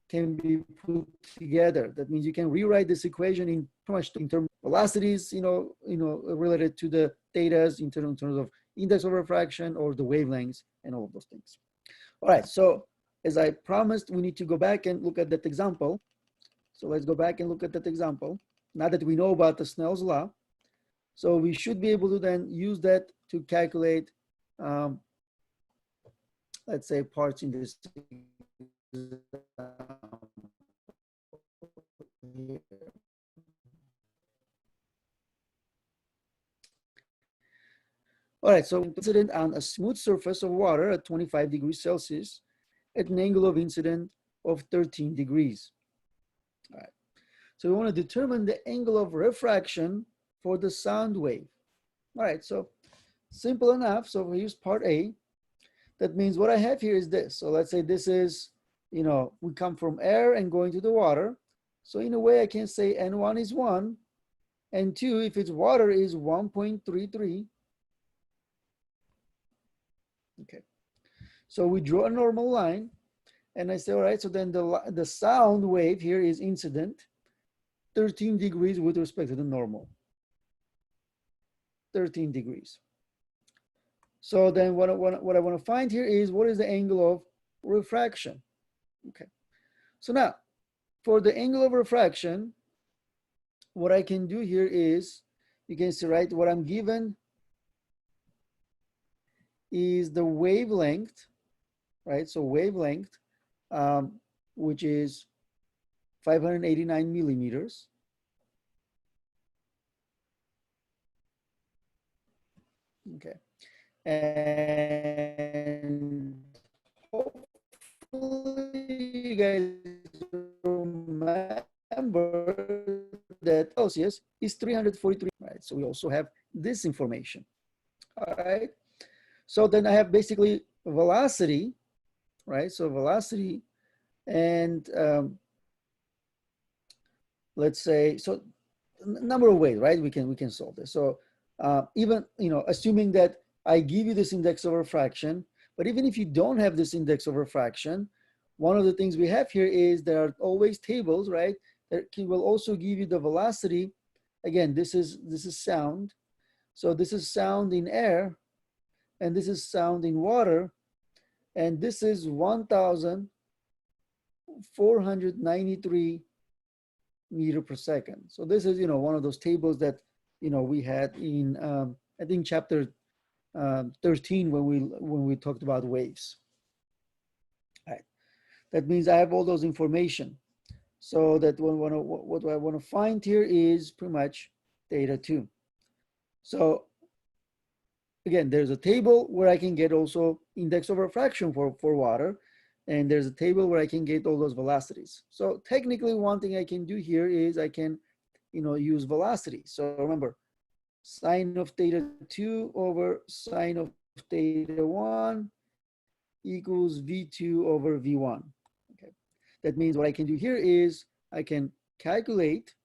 can be put together. That means you can rewrite this equation in pretty much in terms of velocities, related to the thetas in terms of index of refraction or the wavelengths and all of those things. All right, so as I promised, we need to go back and look at that example. So let's go back and look at that example. Now that we know about the Snell's law, so we should be able to then use that to calculate, let's say, parts in this. All right, so incident on a smooth surface of water at 25 degrees Celsius at an angle of incident of 13 degrees. All right, so we want to determine the angle of refraction for the sound wave. All right, so simple enough. So we use part A. That means what I have here is this. So let's say this is, we come from air and going to the water. So in a way I can say N1 is 1, and 2, if it's water, is 1.33. Okay. So we draw a normal line, and I say, all right, so then the sound wave here is incident, 13 degrees with respect to the normal. 13 degrees. So then what I want to find here is, what is the angle of refraction? Okay. So now, for the angle of refraction, what I can do here is, you can see, right, what I'm given is the wavelength, right? So wavelength, which is 589 millimeters. Okay. And hopefully you guys remember that Celsius is 343, right? So we also have this information. All right. So then I have basically velocity, right? So velocity, and let's say, so a number of ways, right? We can solve this. So even, assuming that I give you this index of refraction, but even if you don't have this index of refraction, one of the things we have here is there are always tables, right? That will also give you the velocity. Again, this is sound. So this is sound in air, and this is sound in water, and this is 1,493 meter per second. So this is, one of those tables that, we had in, I think chapter 13 when we talked about waves. All right. That means I have all those information. So that what I want to find here is pretty much theta 2. So again, there's a table where I can get also index of refraction for water. And there's a table where I can get all those velocities. So technically one thing I can do here is I can, use velocity. So remember, sine of theta 2 over sine of theta 1 equals V2 over V1. Okay. That means what I can do here is I can calculate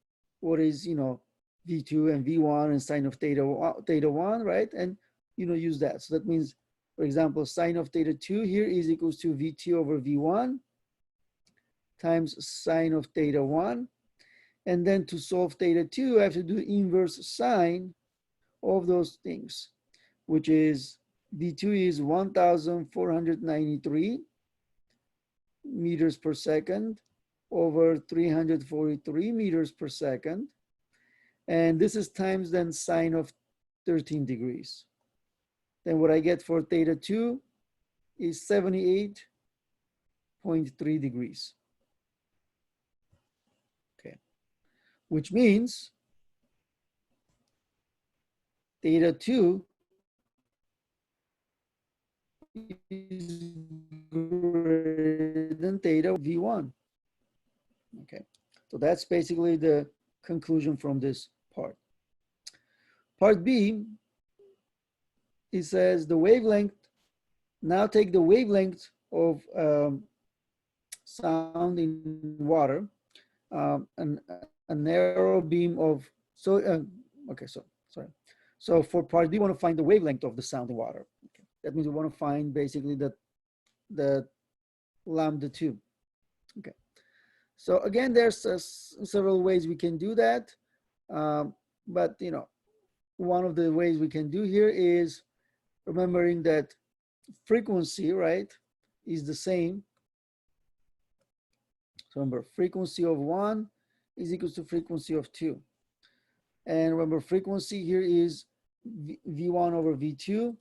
what is, V2 and V1 and sine of theta 1, right? And, use that. So that means, for example, sine of theta 2 here is equals to V2 over V1 times sine of theta 1. And then to solve theta 2, I have to do inverse sine of those things, which is V2 is 1,493 meters per second over 343 meters per second. And this is times then sine of 13 degrees. Then what I get for theta 2 is 78.3 degrees. Okay, which means theta 2 is greater than theta V1. Okay, so that's basically the conclusion from this part. Part B, it says the wavelength, now take the wavelength of sound in water, a narrow beam of, okay, so sorry. So for part B, we want to find the wavelength of the sound in water. Okay. That means we want to find basically the lambda 2. Okay. So again, there's several ways we can do that. But, one of the ways we can do here is remembering that frequency, right, is the same. So remember, frequency of 1 is equal to frequency of 2. And remember, frequency here is V1 over V2.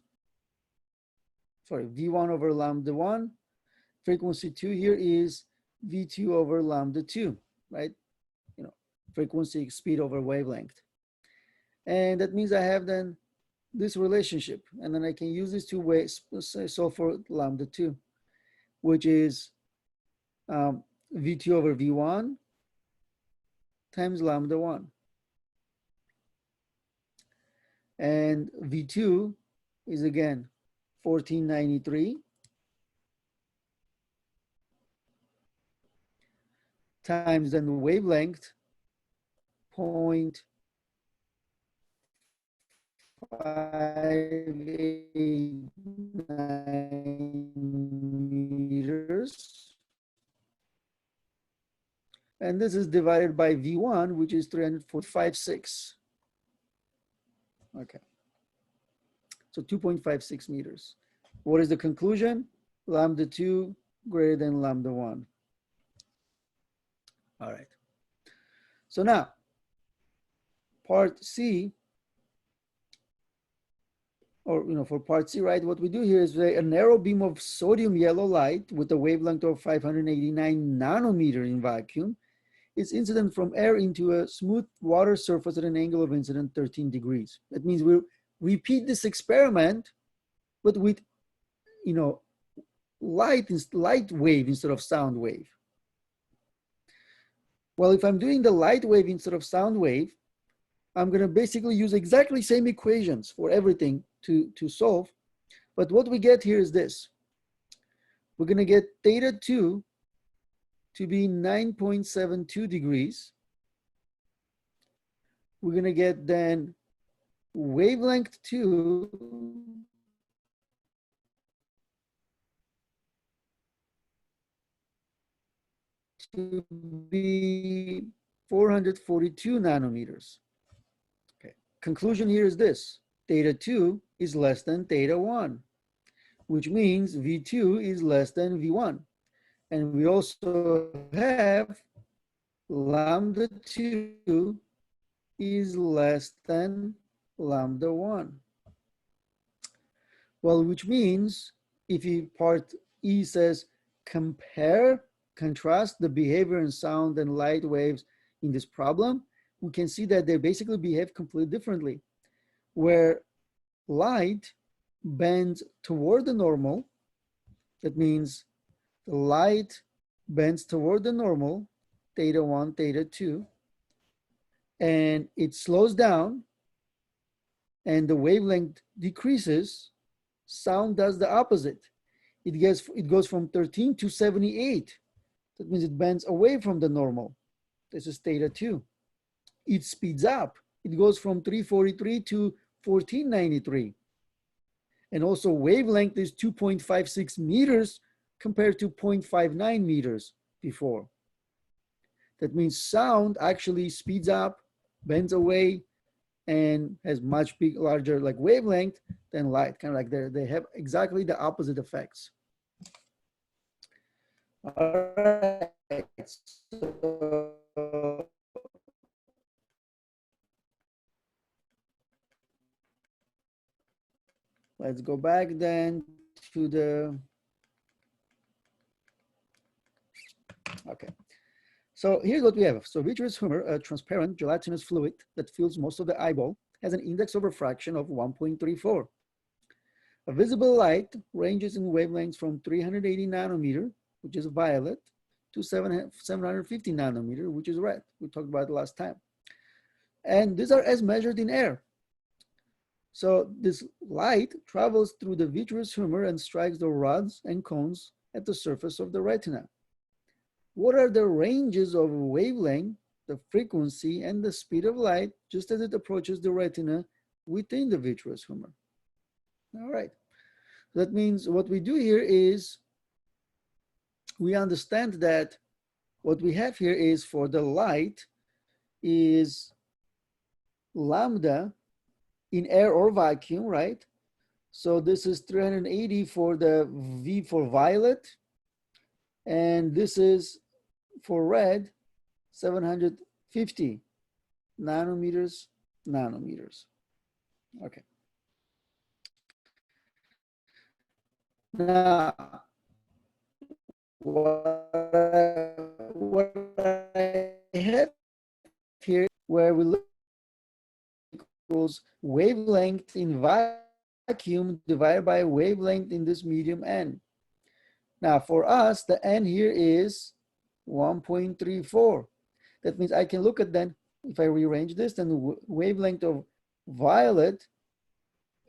Sorry, V1 over lambda 1. Frequency 2 here is V2 over lambda 2, right? Frequency, speed over wavelength. And that means I have then this relationship, and then I can use these two ways, solve for lambda 2, which is V2 over V1 times lambda 1. And V2 is again 1493 times then the wavelength 0.589 meters. And this is divided by V1, which is 346. Okay. So 2.56 meters. What is the conclusion? Lambda 2 greater than lambda 1. All right. So now, part C, or for part C, right, what we do here is a narrow beam of sodium yellow light with a wavelength of 589 nanometer in vacuum is incident from air into a smooth water surface at an angle of incident 13 degrees. That means we'll repeat this experiment, but with, light wave instead of sound wave. Well, if I'm doing the light wave instead of sound wave, I'm going to basically use exactly same equations for everything to solve. But what we get here is this. We're going to get theta 2 to be 9.72 degrees. We're going to get then wavelength 2 to be 442 nanometers. Okay. Conclusion here is this: theta 2 is less than theta 1, which means V2 is less than V1. And we also have lambda 2 is less than lambda 1. Well, which means if part E says contrast the behavior and sound and light waves in this problem, we can see that they basically behave completely differently. Where light bends toward the normal, that means the light bends toward the normal, theta 1, theta 2, and it slows down and the wavelength decreases. Sound does the opposite. It goes from 13 to 78. That means it bends away from the normal. This is theta 2. It speeds up. It goes from 343 to 1493. And also wavelength is 2.56 meters compared to 0.59 meters before. That means sound actually speeds up, bends away, and has much larger like wavelength than light. Kind of like they have exactly the opposite effects. All right. So let's go back then to the, okay. So here's what we have. So vitreous humor, a transparent gelatinous fluid that fills most of the eyeball, has an index of refraction of 1.34. A visible light ranges in wavelengths from 380 nanometer, which is violet, to 750 nanometer, which is red. We talked about it last time. And these are as measured in air. So this light travels through the vitreous humor and strikes the rods and cones at the surface of the retina. What are the ranges of wavelength, the frequency, and the speed of light just as it approaches the retina within the vitreous humor? All right. That means what we do here is we understand that what we have here is for the light is lambda in air or vacuum, right? So this is 380 for the V for violet, and this is for red, 750 nanometers. Okay. Now, what I have here, where we look equals wavelength in vacuum divided by wavelength in this medium N. Now, for us, the N here is 1.34. That means I can look at then, if I rearrange this, then the wavelength of violet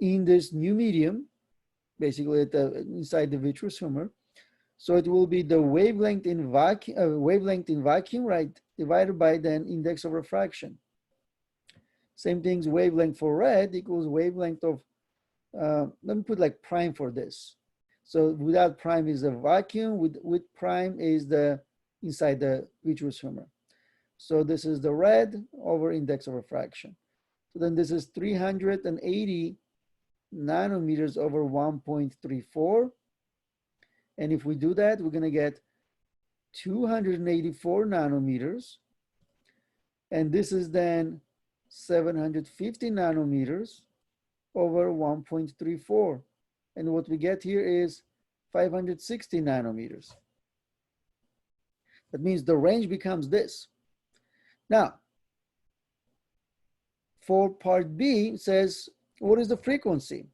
in this new medium, basically inside the vitreous humor. So it will be the wavelength in vacuum, right, divided by then index of refraction. Same thing's wavelength for red equals wavelength of, let me put like prime for this. So without prime is a vacuum, with prime is the inside the vitreous humor. So this is the red over index of refraction. So then this is 380 nanometers over 1.34. And if we do that, we're gonna get 284 nanometers. And this is then 750 nanometers over 1.34. And what we get here is 560 nanometers. That means the range becomes this. Now, for part B, it says, what is the frequency?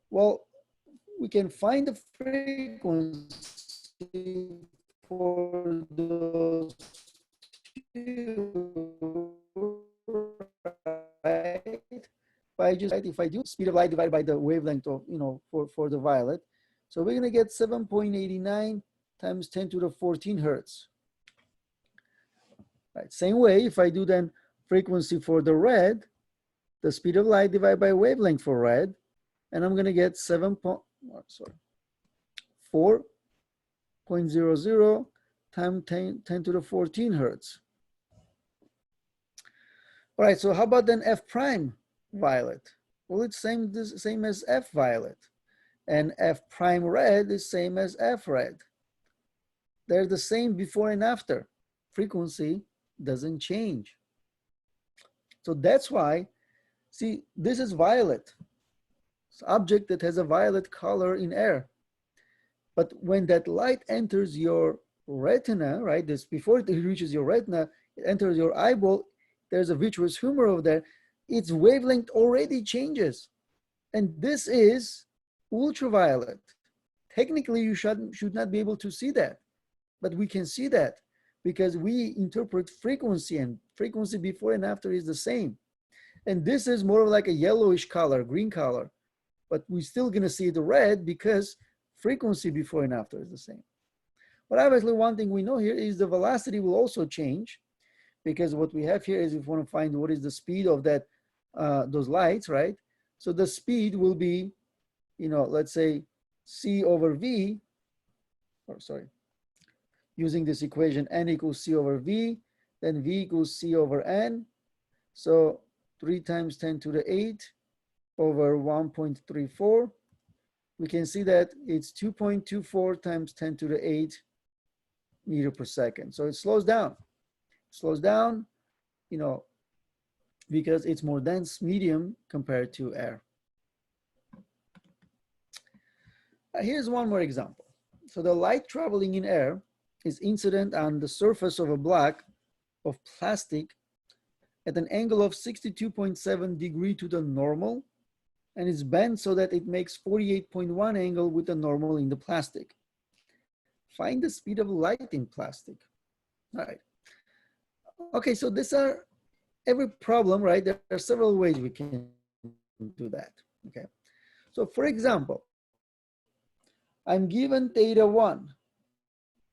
Well, we can find the frequency for those two, right? If I do speed of light divided by the wavelength of, for the violet, so we're gonna get 7.89 times 10 to the 14 hertz. Right. Same way, if I do then frequency for the red, the speed of light divided by wavelength for red, and I'm gonna get 4.00 times 10 to the 14 hertz. All right, so how about then F prime violet? Well, it's same as F violet. And F prime red is same as F red. They're the same before and after. Frequency doesn't change. So that's why, see, this is violet. It's an object that has a violet color in air. But when that light enters your retina, right, this before it reaches your retina, it enters your eyeball, there's a vitreous humor over there, its wavelength already changes. And this is ultraviolet. Technically, you should not be able to see that, but we can see that because we interpret frequency, and frequency before and after is the same. And this is more like a yellowish color, green color, but we're still gonna see the red because frequency before and after is the same. But obviously one thing we know here is the velocity will also change, because what we have here is if we want to find what is the speed of that those lights, right? So the speed will be, let's say C over V, or sorry, using this equation, N equals C over V, then V equals C over N. So 3 times 10 to the 8 over 1.34. We can see that it's 2.24 times 10 to the 8 meter per second. So it slows down. Slows down, because it's more dense medium compared to air. Here's one more example. So the light traveling in air is incident on the surface of a block of plastic at an angle of 62.7 degree to the normal, and it's bent so that it makes 48.1 angle with the normal in the plastic. Find the speed of light in plastic. All right. Okay, so these are every problem, right? There are several ways we can do that. Okay. So for example, I'm given theta 1,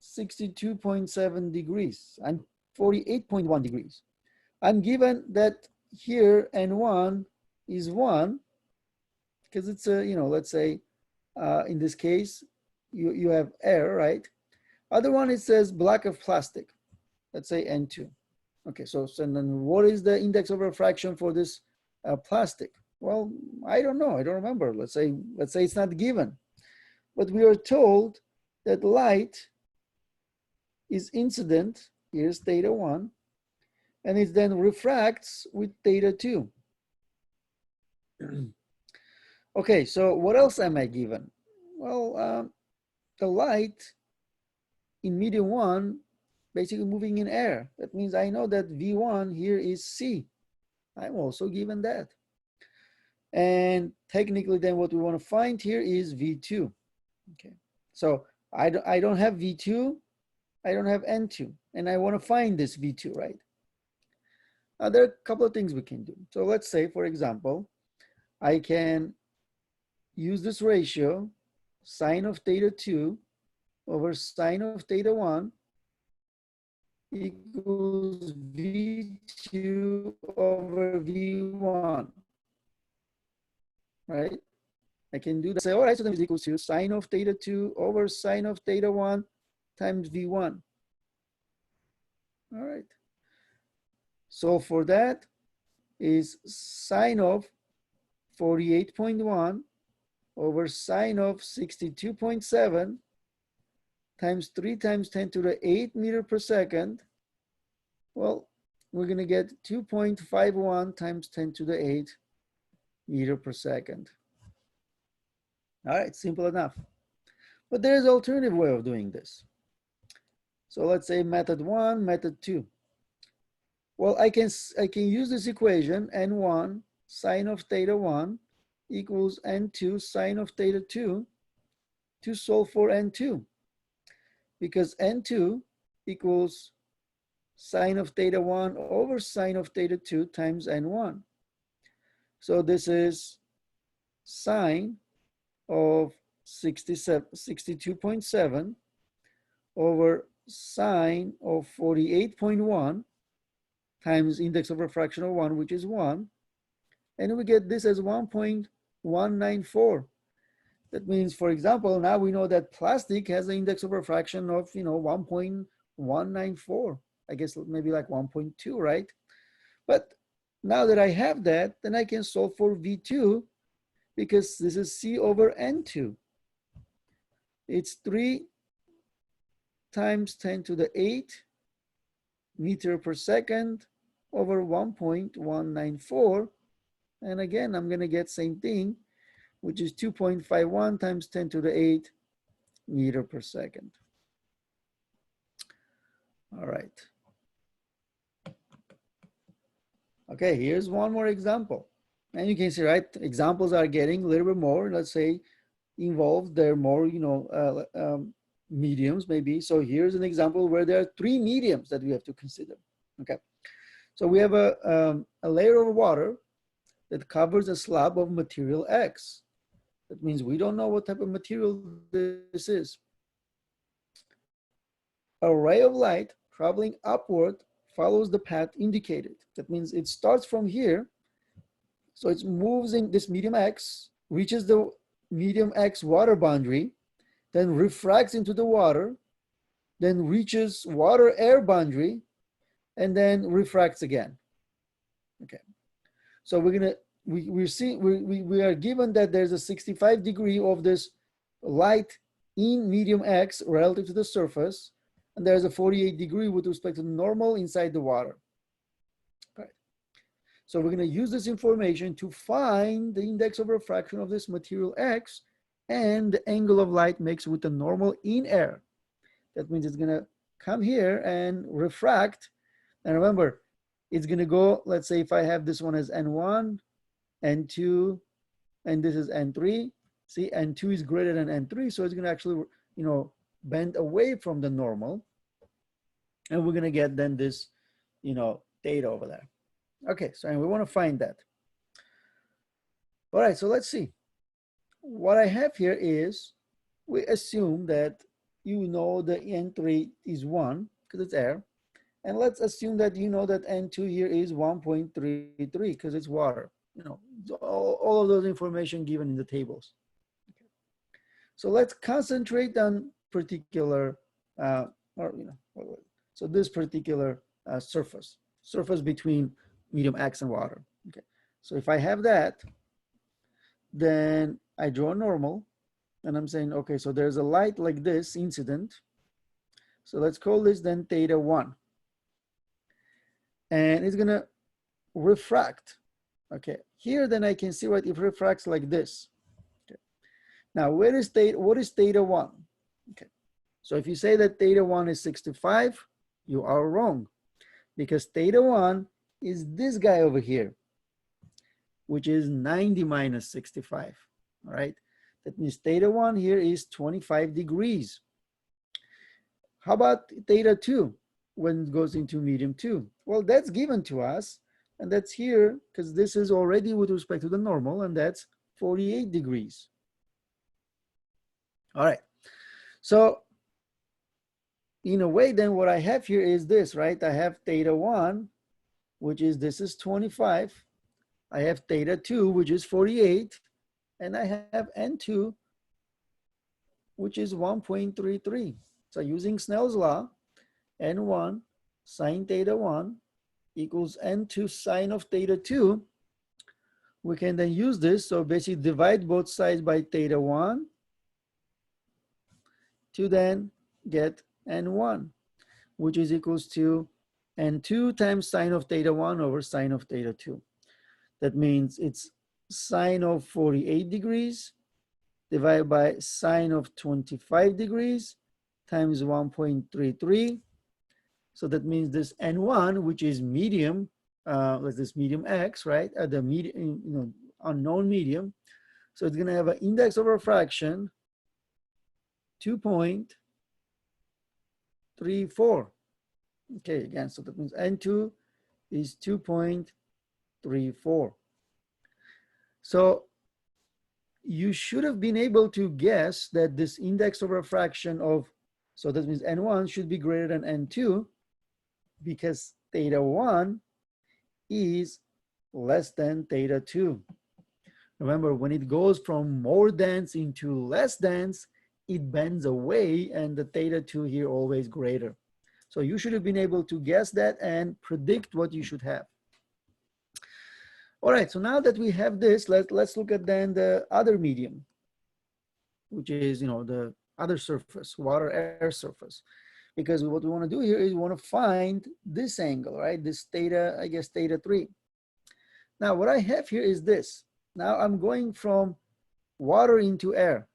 62.7 degrees. I'm 48.1 degrees. I'm given that here N1 is 1, because it's a, let's say, in this case, you have air, right? Other one, it says block of plastic. Let's say N2. Okay, so then what is the index of refraction for this plastic? Well, I don't know. I don't remember. Let's say it's not given. But we are told that light is incident. Here's theta 1. And it then refracts with theta 2. Okay, so what else am I given? Well, the light in medium 1 basically moving in air. That means I know that V1 here is C. I'm also given that. And technically then what we want to find here is V2. Okay, so I don't have V2, I don't have N2, and I want to find this V2, right? There are a couple of things we can do. So let's say, for example, I can use this ratio, sine of theta 2 over sine of theta 1 equals V2 over V1, right? I can do that. Say, all right, so then is equals to sine of theta 2 over sine of theta 1 times V1. All right. So for that is sine of 48.1 over sine of 62.7 times 3 times 10 to the 8 meter per second. Well, we're going to get 2.51 times 10 to the 8 meter per second. All right, simple enough. But there is an alternative way of doing this. So let's say method 1, method 2. Well, I can use this equation, N1 sine of theta 1 equals N2 sine of theta 2 to solve for N2. Because N2 equals sine of theta 1 over sine of theta 2 times N1. So this is sine of 62.7 over sine of 48.1 times index of refraction of 1, which is 1. And we get this as 1.194. That means, for example, now we know that plastic has an index of refraction of 1.194, 194. I guess maybe like 1.2, right? But now that I have that, then I can solve for V2 because this is C over N2. It's 3 times 10 to the 8 meter per second over 1.194. And again, I'm going to get same thing, which is 2.51 times 10 to the 8 meter per second. All right. Okay, here's one more example. And you can see, right, examples are getting a little bit more, let's say, involved. They're more, mediums maybe. So here's an example where there are 3 mediums that we have to consider. Okay, so we have a layer of water that covers a slab of material X. That means we don't know what type of material this is. A ray of light traveling upward follows the path indicated. That means it starts from here. So it moves in this medium X, reaches the medium X water boundary, then refracts into the water, then reaches water air boundary, and then refracts again. Okay. So we're gonna we are given that there's a 65 degree of this light in medium X relative to the surface, and there's a 48 degree with respect to the normal inside the water. Right. So we're going to use this information to find the index of refraction of this material X and the angle of light mixed with the normal in air. That means it's going to come here and refract. And remember, it's going to go, let's say if I have this one as N1, N2, and this is N3. See, N2 is greater than N3, so it's going to actually, bend away from the normal. And we're going to get then this, theta over there. Okay, so we want to find that. All right, so let's see. What I have here is, we assume that you know the N3 is 1, because it's air. And let's assume that you know that N2 here is 1.33, because it's water. All of those information given in the tables. Okay. So let's concentrate on particular, so this particular surface between medium X and water. Okay. So if I have that, then I draw a normal, and I'm saying, okay, so there's a light like this incident. So let's call this then theta 1. And it's going to refract. Okay, here then I can see what it refracts like this. Okay. Now, what is theta 1? Okay, so if you say that theta 1 is 65, you are wrong, because theta 1 is this guy over here, which is 90 minus 65. All right, that means theta 1 here is 25 degrees. How about theta 2 when it goes into medium 2? Well, that's given to us. And that's here, because this is already with respect to the normal, and that's 48 degrees. All right. So in a way, then what I have here is this, right? I have theta 1, which is, this is 25. I have theta 2, which is 48. And I have N2, which is 1.33. So using Snell's law, N1 sine theta 1 equals N2 sine of theta 2. We can then use this. So basically divide both sides by theta 1 to then get N1, which is equals to N2 times sine of theta 1 over sine of theta 2. That means it's sine of 48 degrees divided by sine of 25 degrees times 1.33. So that means this N1, which is medium, this medium X, right? The medium, unknown medium. So it's going to have an index of refraction 2.34. Okay, again, so that means N2 is 2.34. So you should have been able to guess that this index of refraction of, so that means N1 should be greater than N2, because theta 1 is less than theta 2. Remember, when it goes from more dense into less dense, it bends away, and the theta 2 here always greater. So you should have been able to guess that and predict what you should have. All right, so now that we have this, let's look at then the other medium, which is, the other surface, water air surface. Because what we want to do here is we want to find this angle, right? This theta, I guess theta 3. Now what I have here is this. Now I'm going from water into air,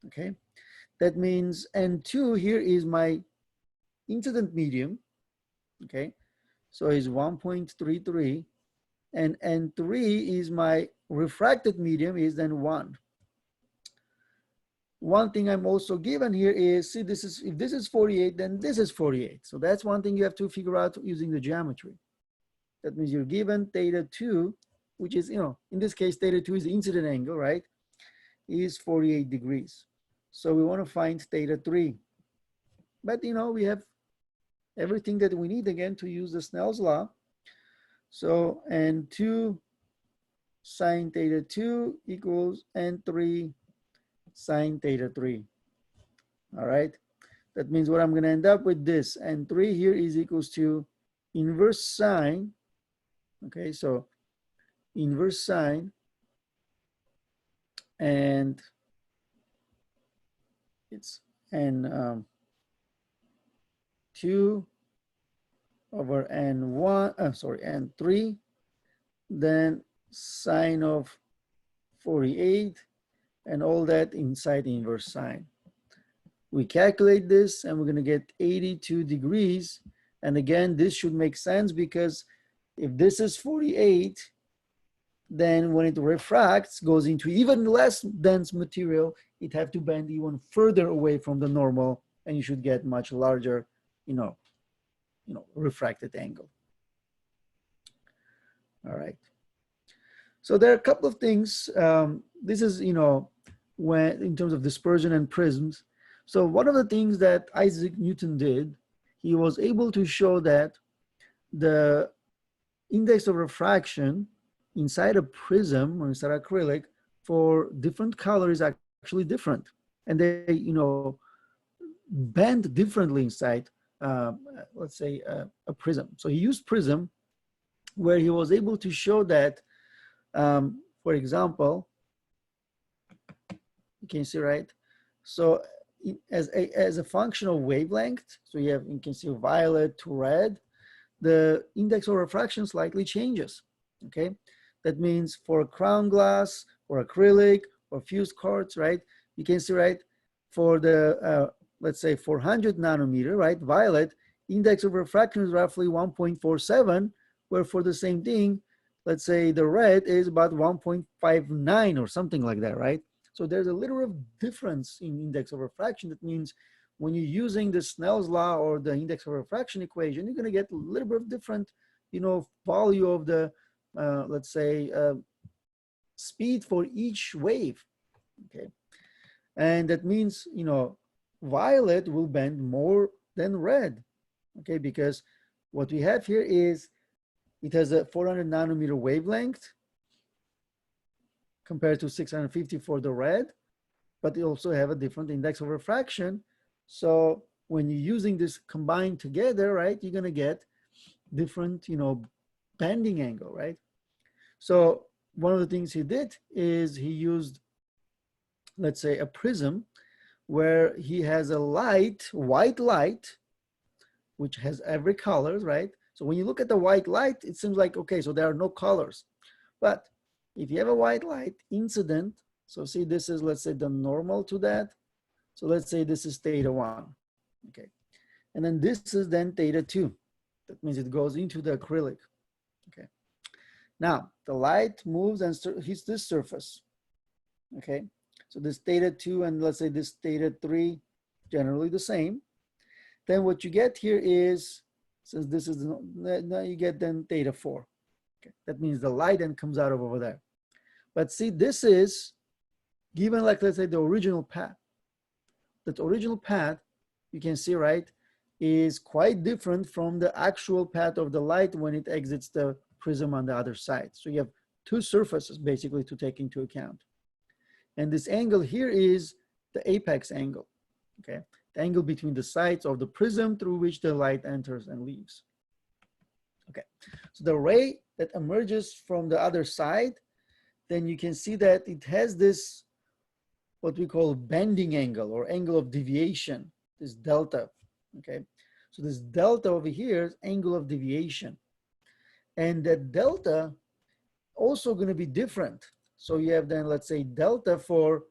okay? That means N2 here is my incident medium, okay? So it's 1.33, and N3 is my refracted medium, is then 1. One thing I'm also given here is, see, this is, if this is 48, then this is 48. So that's one thing you have to figure out using the geometry. That means you're given theta 2, which is, in this case, theta 2 is the incident angle, right? Is 48 degrees. So we want to find theta 3. But, we have everything that we need, again, to use the Snell's law. So N2 sine theta 2 equals N3 sine theta 3. All right. That means what I'm going to end up with this. N3 here is equals to inverse sine. Okay, so inverse sine, and it's N2 over N3, then sine of 48, and all that inside the inverse sine. We calculate this and we're going to get 82 degrees. And again, this should make sense because if this is 48, then when it refracts, goes into even less dense material, it have to bend even further away from the normal, and you should get much larger, refracted angle. All right. So there are a couple of things. This is, when in terms of dispersion and prisms. So one of the things that Isaac Newton did, he was able to show that the index of refraction inside a prism or inside acrylic for different colors is actually different. And they, bend differently inside, let's say, a prism. So he used prism where he was able to show that, for example, you can see, right? So as a function of wavelength, so you can see violet to red, the index of refraction slightly changes, okay? That means for crown glass, or acrylic, or fused quartz, right? You can see, right, for the, let's say 400 nanometer, right, violet, index of refraction is roughly 1.47, where for the same thing, let's say the red is about 1.59 or something like that, right? So there's a little bit of difference in index of refraction. That means when you're using the Snell's law or the index of refraction equation, you're going to get a little bit of different, value of the, let's say, speed for each wave, okay? And that means, violet will bend more than red, okay? Because what we have here is it has a 400 nanometer wavelength compared to 650 for the red, but they also have a different index of refraction. So when you're using this combined together, right, you're gonna get different, bending angle, right? So one of the things he did is he used, let's say, a prism where he has a white light, which has every color, right? So when you look at the white light, it seems like, okay, so there are no colors. But if you have a white light incident, so see, this is, let's say, the normal to that. So let's say this is theta 1, okay? And then this is then theta 2. That means it goes into the acrylic, okay? Now, the light moves and hits this surface, okay? So this theta 2 and let's say this theta 3, generally the same. Then what you get here is, since this is, now you get then theta 4. Okay? That means the light then comes out of over there. But see, this is given, like, let's say, the original path. That original path, you can see, right, is quite different from the actual path of the light when it exits the prism on the other side. So you have two surfaces basically to take into account. And this angle here is the apex angle, okay? the angle between the sides of the prism through which the light enters and leaves. Okay, so the ray that emerges from the other side, then you can see that it has this, what we call bending angle or angle of deviation, this delta, okay? So this delta over here is angle of deviation. And that delta also going to be different. So you have then, let's say, delta for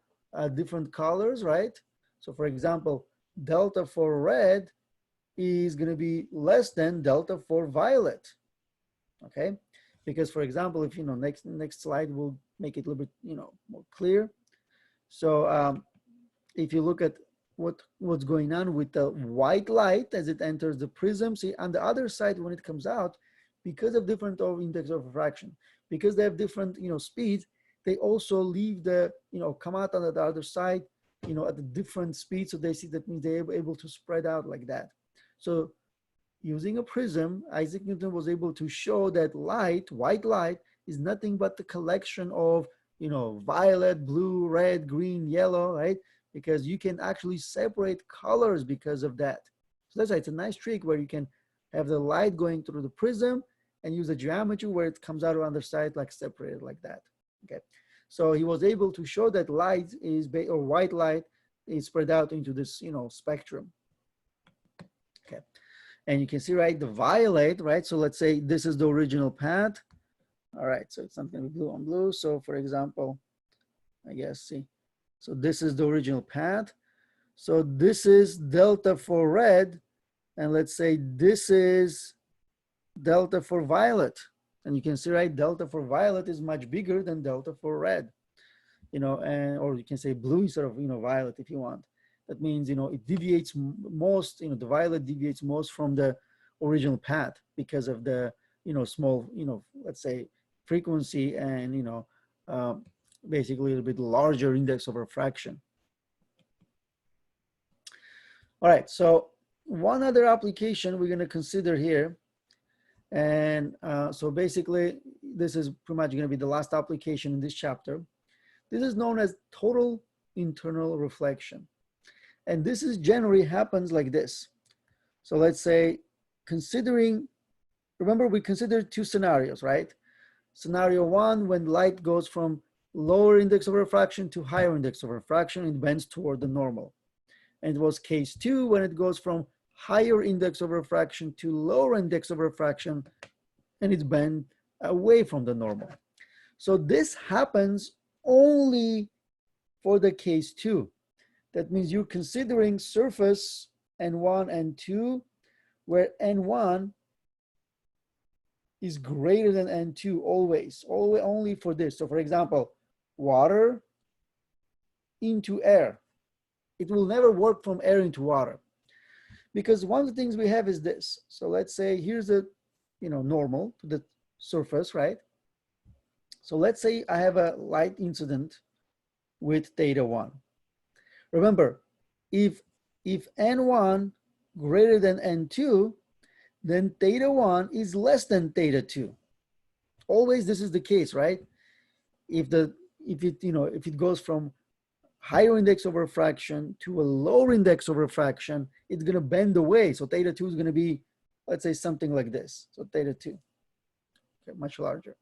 different colors, right? So for example, delta for red is going to be less than delta for violet, okay? Because for example, if next slide will make it a little bit more clear. So if you look at what's going on with the white light as it enters the prism, see on the other side when it comes out, because of different index of refraction, because they have different speeds, they also leave the come out on the other side at a different speed. So they see that means they're able to spread out like that. So using a prism, Isaac Newton was able to show that white light, is nothing but the collection of violet, blue, red, green, yellow, right? Because you can actually separate colors because of that. So that's why it's a nice trick where you can have the light going through the prism and use a geometry where it comes out on the other side, like separated like that. Okay, so he was able to show that light is, or white light is spread out into this, spectrum. Okay, and you can see, right, the violet, right? So let's say this is the original path. All right, so it's not going to be blue on blue. So for example, I guess, see, so this is the original path. So this is delta for red, and let's say this is delta for violet. And you can see, right, delta for violet is much bigger than delta for red, or you can say blue instead of, violet if you want. That means, it deviates most, the violet deviates most from the original path because of the, small, let's say frequency and, basically a little bit larger index of refraction. All right, so one other application we're going to consider here. And so basically, this is pretty much going to be the last application in this chapter. This is known as total internal reflection. And this is generally happens like this. So let's say, remember we considered two scenarios, right? Scenario one, when light goes from lower index of refraction to higher index of refraction, it bends toward the normal. And it was case two, when it goes from higher index of refraction to lower index of refraction, and it's bent away from the normal. So this happens only for the case two. That means you're considering surface N1 and 2, where N1 is greater than N2 always, only for this. So for example, water into air. It will never work from air into water. Because one of the things we have is this. So let's say here's a normal to the surface, right? So let's say I have a light incident with theta 1. Remember, if N1 greater than N2, then theta 1 is less than theta 2. Always this is the case, right? If it goes from higher index of refraction to a lower index of refraction, it's going to bend away. So theta 2 is going to be, let's say, something like this. So theta 2, okay, much larger.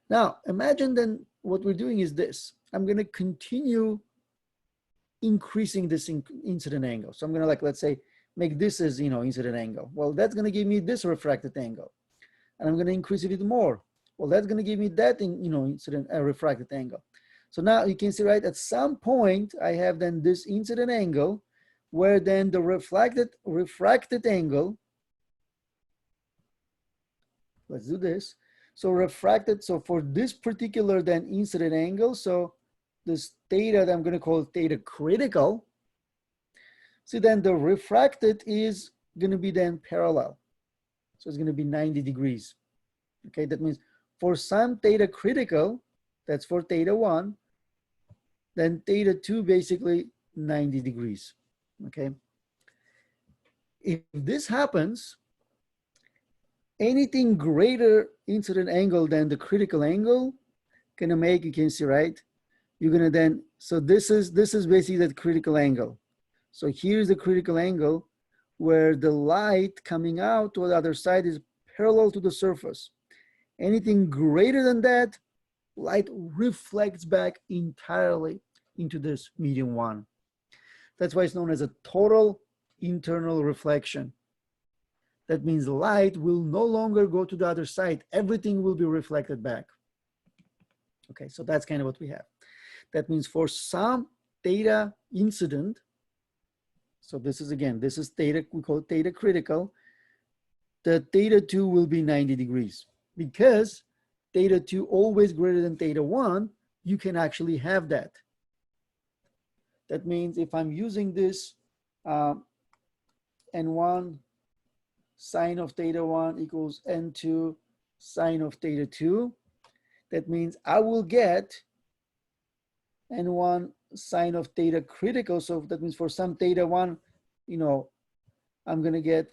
Now, imagine then what we're doing is this. I'm going to continue increasing this incident angle. So I'm going to, let's say, make this as, incident angle. Well, that's going to give me this refracted angle. And I'm going to increase it more. Well, that's going to give me that, incident refracted angle. So now you can see, right, at some point, I have then this incident angle where then the refracted angle, let's do this. So refracted, so for this particular then incident angle, so this theta that I'm going to call theta critical, see then the refracted is going to be then parallel. So it's going to be 90 degrees. Okay, that means for some theta critical, that's for theta 1, then theta 2 basically 90 degrees. Okay. If this happens, anything greater incident angle than the critical angle gonna make, you can see, right? You're gonna then, so this is basically that critical angle. So here's the critical angle where the light coming out to the other side is parallel to the surface. Anything greater than that, light reflects back entirely into this medium one. That's why it's known as a total internal reflection. That means light will no longer go to the other side. Everything will be reflected back. Okay, so that's kind of what we have. That means for some theta incident, so this is again, this is theta, we call it theta critical, the theta 2 will be 90 degrees. Because theta 2 always greater than theta 1, you can actually have that. That means if I'm using this N1 sine of theta 1 equals N2 sine of theta 2, that means I will get N1 sine of theta critical. So that means for some theta 1, you know, I'm going to get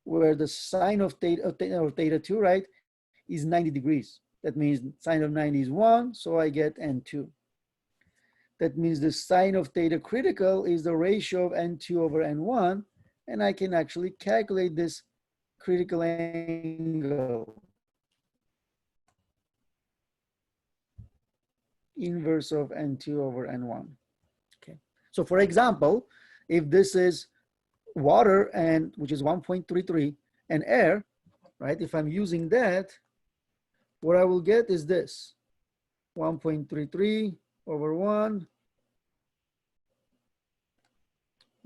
where the sine of theta 2, right, is 90 degrees. That means sine of 90 is 1, so I get N2. That means the sine of theta critical is the ratio of N2 over N1, and I can actually calculate this critical angle. Inverse of N2 over N1. Okay. So for example, if this is water and which is 1.33 and air, right? If I'm using that, what I will get is this 1.33 over 1.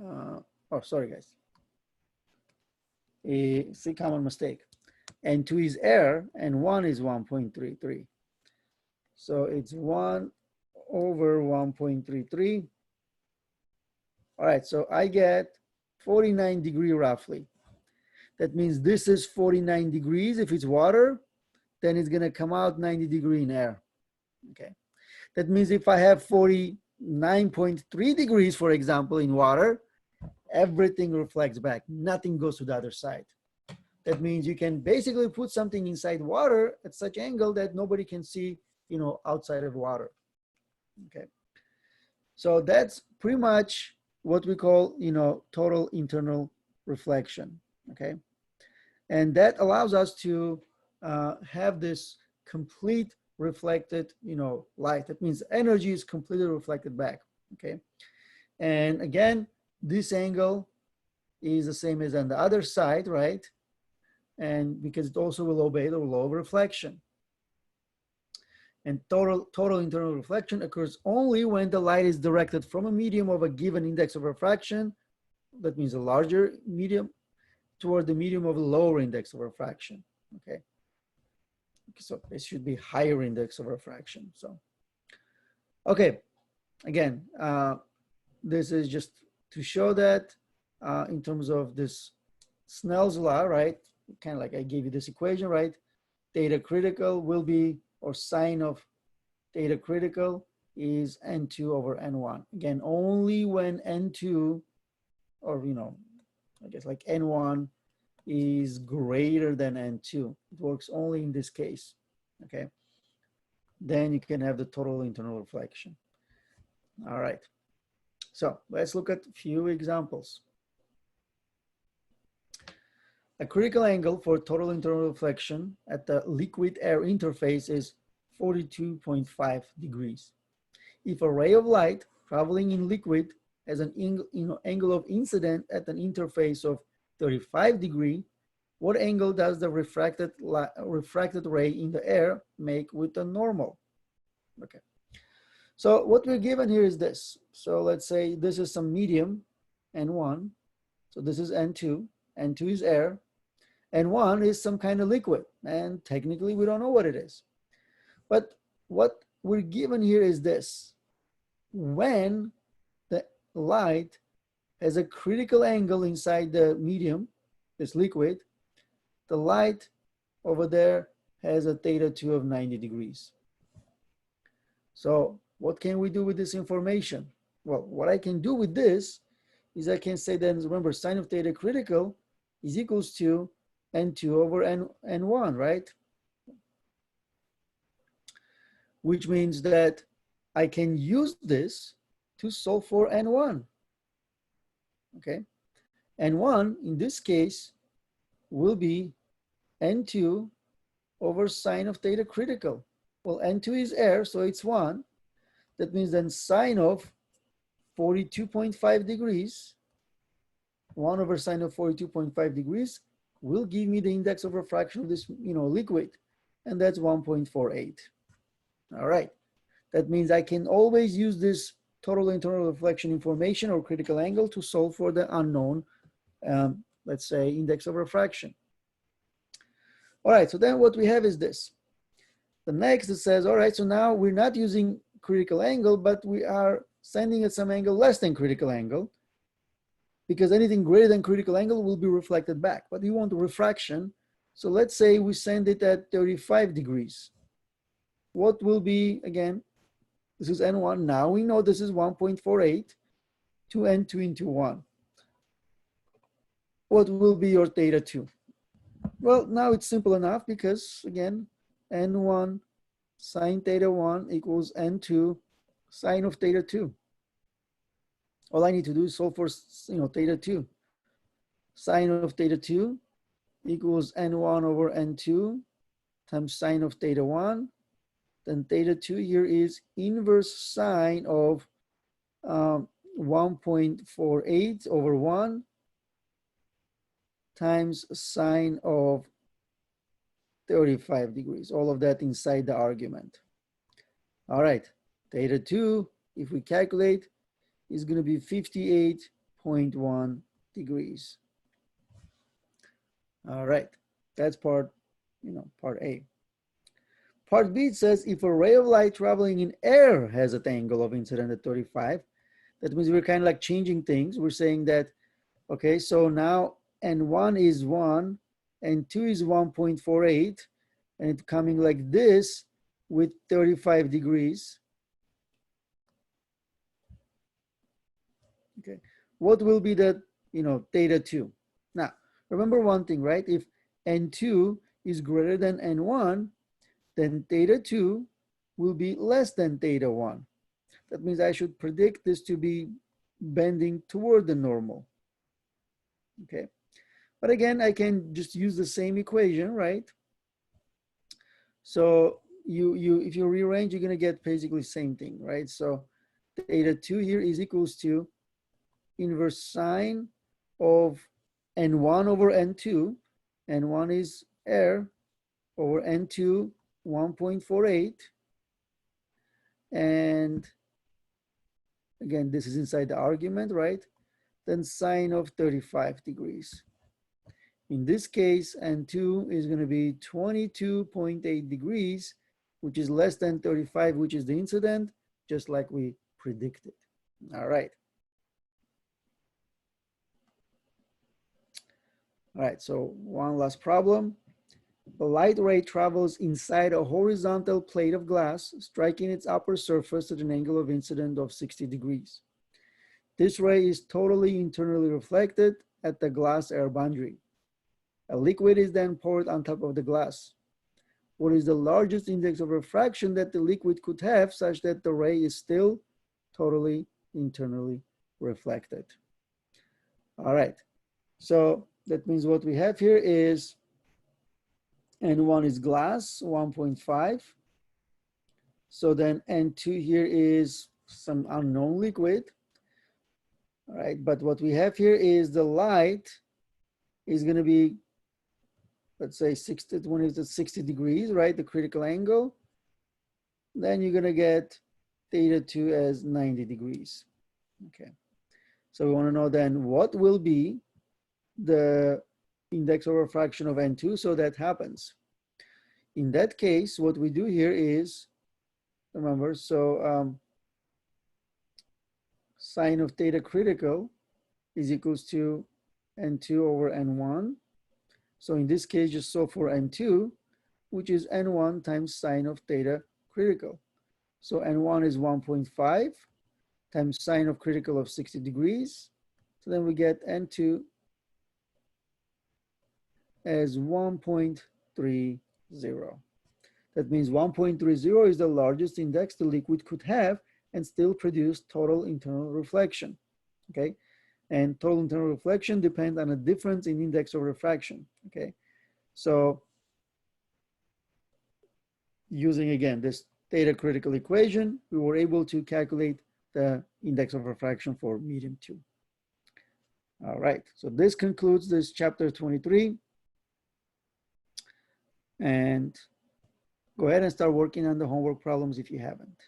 Oh, sorry, guys. It's a common mistake. And 2 is air, and 1 is 1.33. So it's 1 over 1.33. All right, so I get 49 degrees roughly. That means this is 49 degrees. If it's water, then it's going to come out 90 degrees in air. Okay. That means if I have 49.3 degrees, for example, in water, everything reflects back. Nothing goes to the other side. That means you can basically put something inside water at such angle that nobody can see, you know, outside of water. Okay. So that's pretty much what we call, you know, total internal reflection. Okay. And that allows us to have this complete reflected, you know, light. That means energy is completely reflected back. Okay. And again, this angle is the same as on the other side, right? And because it also will obey the law of reflection. And total internal reflection occurs only when the light is directed from a medium of a given index of refraction, that means a larger medium, toward the medium of a lower index of refraction. Okay. So it should be higher index of refraction. So, okay. Again, this is just to show that in terms of this Snell's law, right? Kind of like I gave you this equation, right? Theta critical will be, or sine of theta critical is N2 over N1. Again, only when N2, or, you know, I guess like N1 is greater than N2. It works only in this case, okay? Then you can have the total internal reflection. All right. So let's look at a few examples. A critical angle for total internal reflection at the liquid-air interface is 42.5 degrees. If a ray of light traveling in liquid has an angle of incidence at an interface of 35 degrees, what angle does the refracted ray in the air make with the normal? Okay. So what we're given here is this. So let's say this is some medium, N1. So this is N2. N2 is air. N1 is some kind of liquid. And technically, we don't know what it is. But what we're given here is this. When the light has a critical angle inside the medium, this liquid, the light over there has a theta 2 of 90 degrees. So what can we do with this information? Well, what I can do with this is I can say that, remember, sine of theta critical is equals to N2 over N1, right? Which means that I can use this to solve for N1. okay? N1 in this case will be N2 over sine of theta critical. Well, N2 is air, so it's 1. That means then sine of 42.5 degrees, 1 over sine of 42.5 degrees will give me the index of refraction of this, liquid, and that's 1.48. All right. That means I can always use this total internal reflection information or critical angle to solve for the unknown, let's say, index of refraction. All right, so then what we have is this. The next, it says, all right, so now we're not using critical angle, but we are sending at some angle less than critical angle, because anything greater than critical angle will be reflected back. But we want refraction, so let's say we send it at 35 degrees. What will be, again, this is N1. Now we know this is 1.48 to N2 into 1. What will be your theta 2? Well, now it's simple enough because, again, N1 sine theta 1 equals N2 sine of theta 2. All I need to do is solve for, theta 2. Sine of theta 2 equals N1 over N2 times sine of theta 1. Then theta 2 here is inverse sine of 1.48 over 1 times sine of 35 degrees. All of that inside the argument. All right, theta 2, if we calculate, is going to be 58.1 degrees. All right, that's part A. Part B, it says if a ray of light traveling in air has an angle of incidence at 35, that means we're kind of like changing things. We're saying that, okay, so now N1 is 1, N2 is 1.48, and it's coming like this with 35 degrees. Okay, what will be the, theta 2? Now, remember one thing, right? If N2 is greater than N1, then theta 2 will be less than theta 1. That means I should predict this to be bending toward the normal. Okay, but again, I can just use the same equation, right? So if you rearrange, you're going to get basically the same thing, right? So theta 2 here is equals to inverse sine of N1 over N2. N1 is air over N2, 1.48. And again, this is inside the argument, right? Then sine of 35 degrees. In this case, N2 is going to be 22.8 degrees, which is less than 35, which is the incident, just like we predicted. All right. All right, so one last problem. The light ray travels inside a horizontal plate of glass, striking its upper surface at an angle of incidence of 60 degrees. This ray is totally internally reflected at the glass air boundary. A liquid is then poured on top of the glass. What is the largest index of refraction that the liquid could have such that the ray is still totally internally reflected? All right, so that means what we have here is N1 is glass, 1.5. So then N2 here is some unknown liquid. All right, but what we have here is the light is going to be, let's say 60, when it's at 60 degrees, right? The critical angle. Then you're going to get theta 2 as 90 degrees. Okay. So we want to know then what will be the index of refraction of N2, so that happens. In that case, what we do here is, remember, so sine of theta critical is equals to N2 over N1. So in this case, just solve for N2, which is N1 times sine of theta critical. So N1 is 1.5 times sine of critical of 60 degrees. So then we get N2 as 1.30. That means 1.30 is the largest index the liquid could have and still produce total internal reflection. Okay, and total internal reflection depend on a difference in index of refraction, okay? So using, again, this theta critical equation, we were able to calculate the index of refraction for medium 2. All right, so this concludes this chapter 23. And go ahead and start working on the homework problems if you haven't.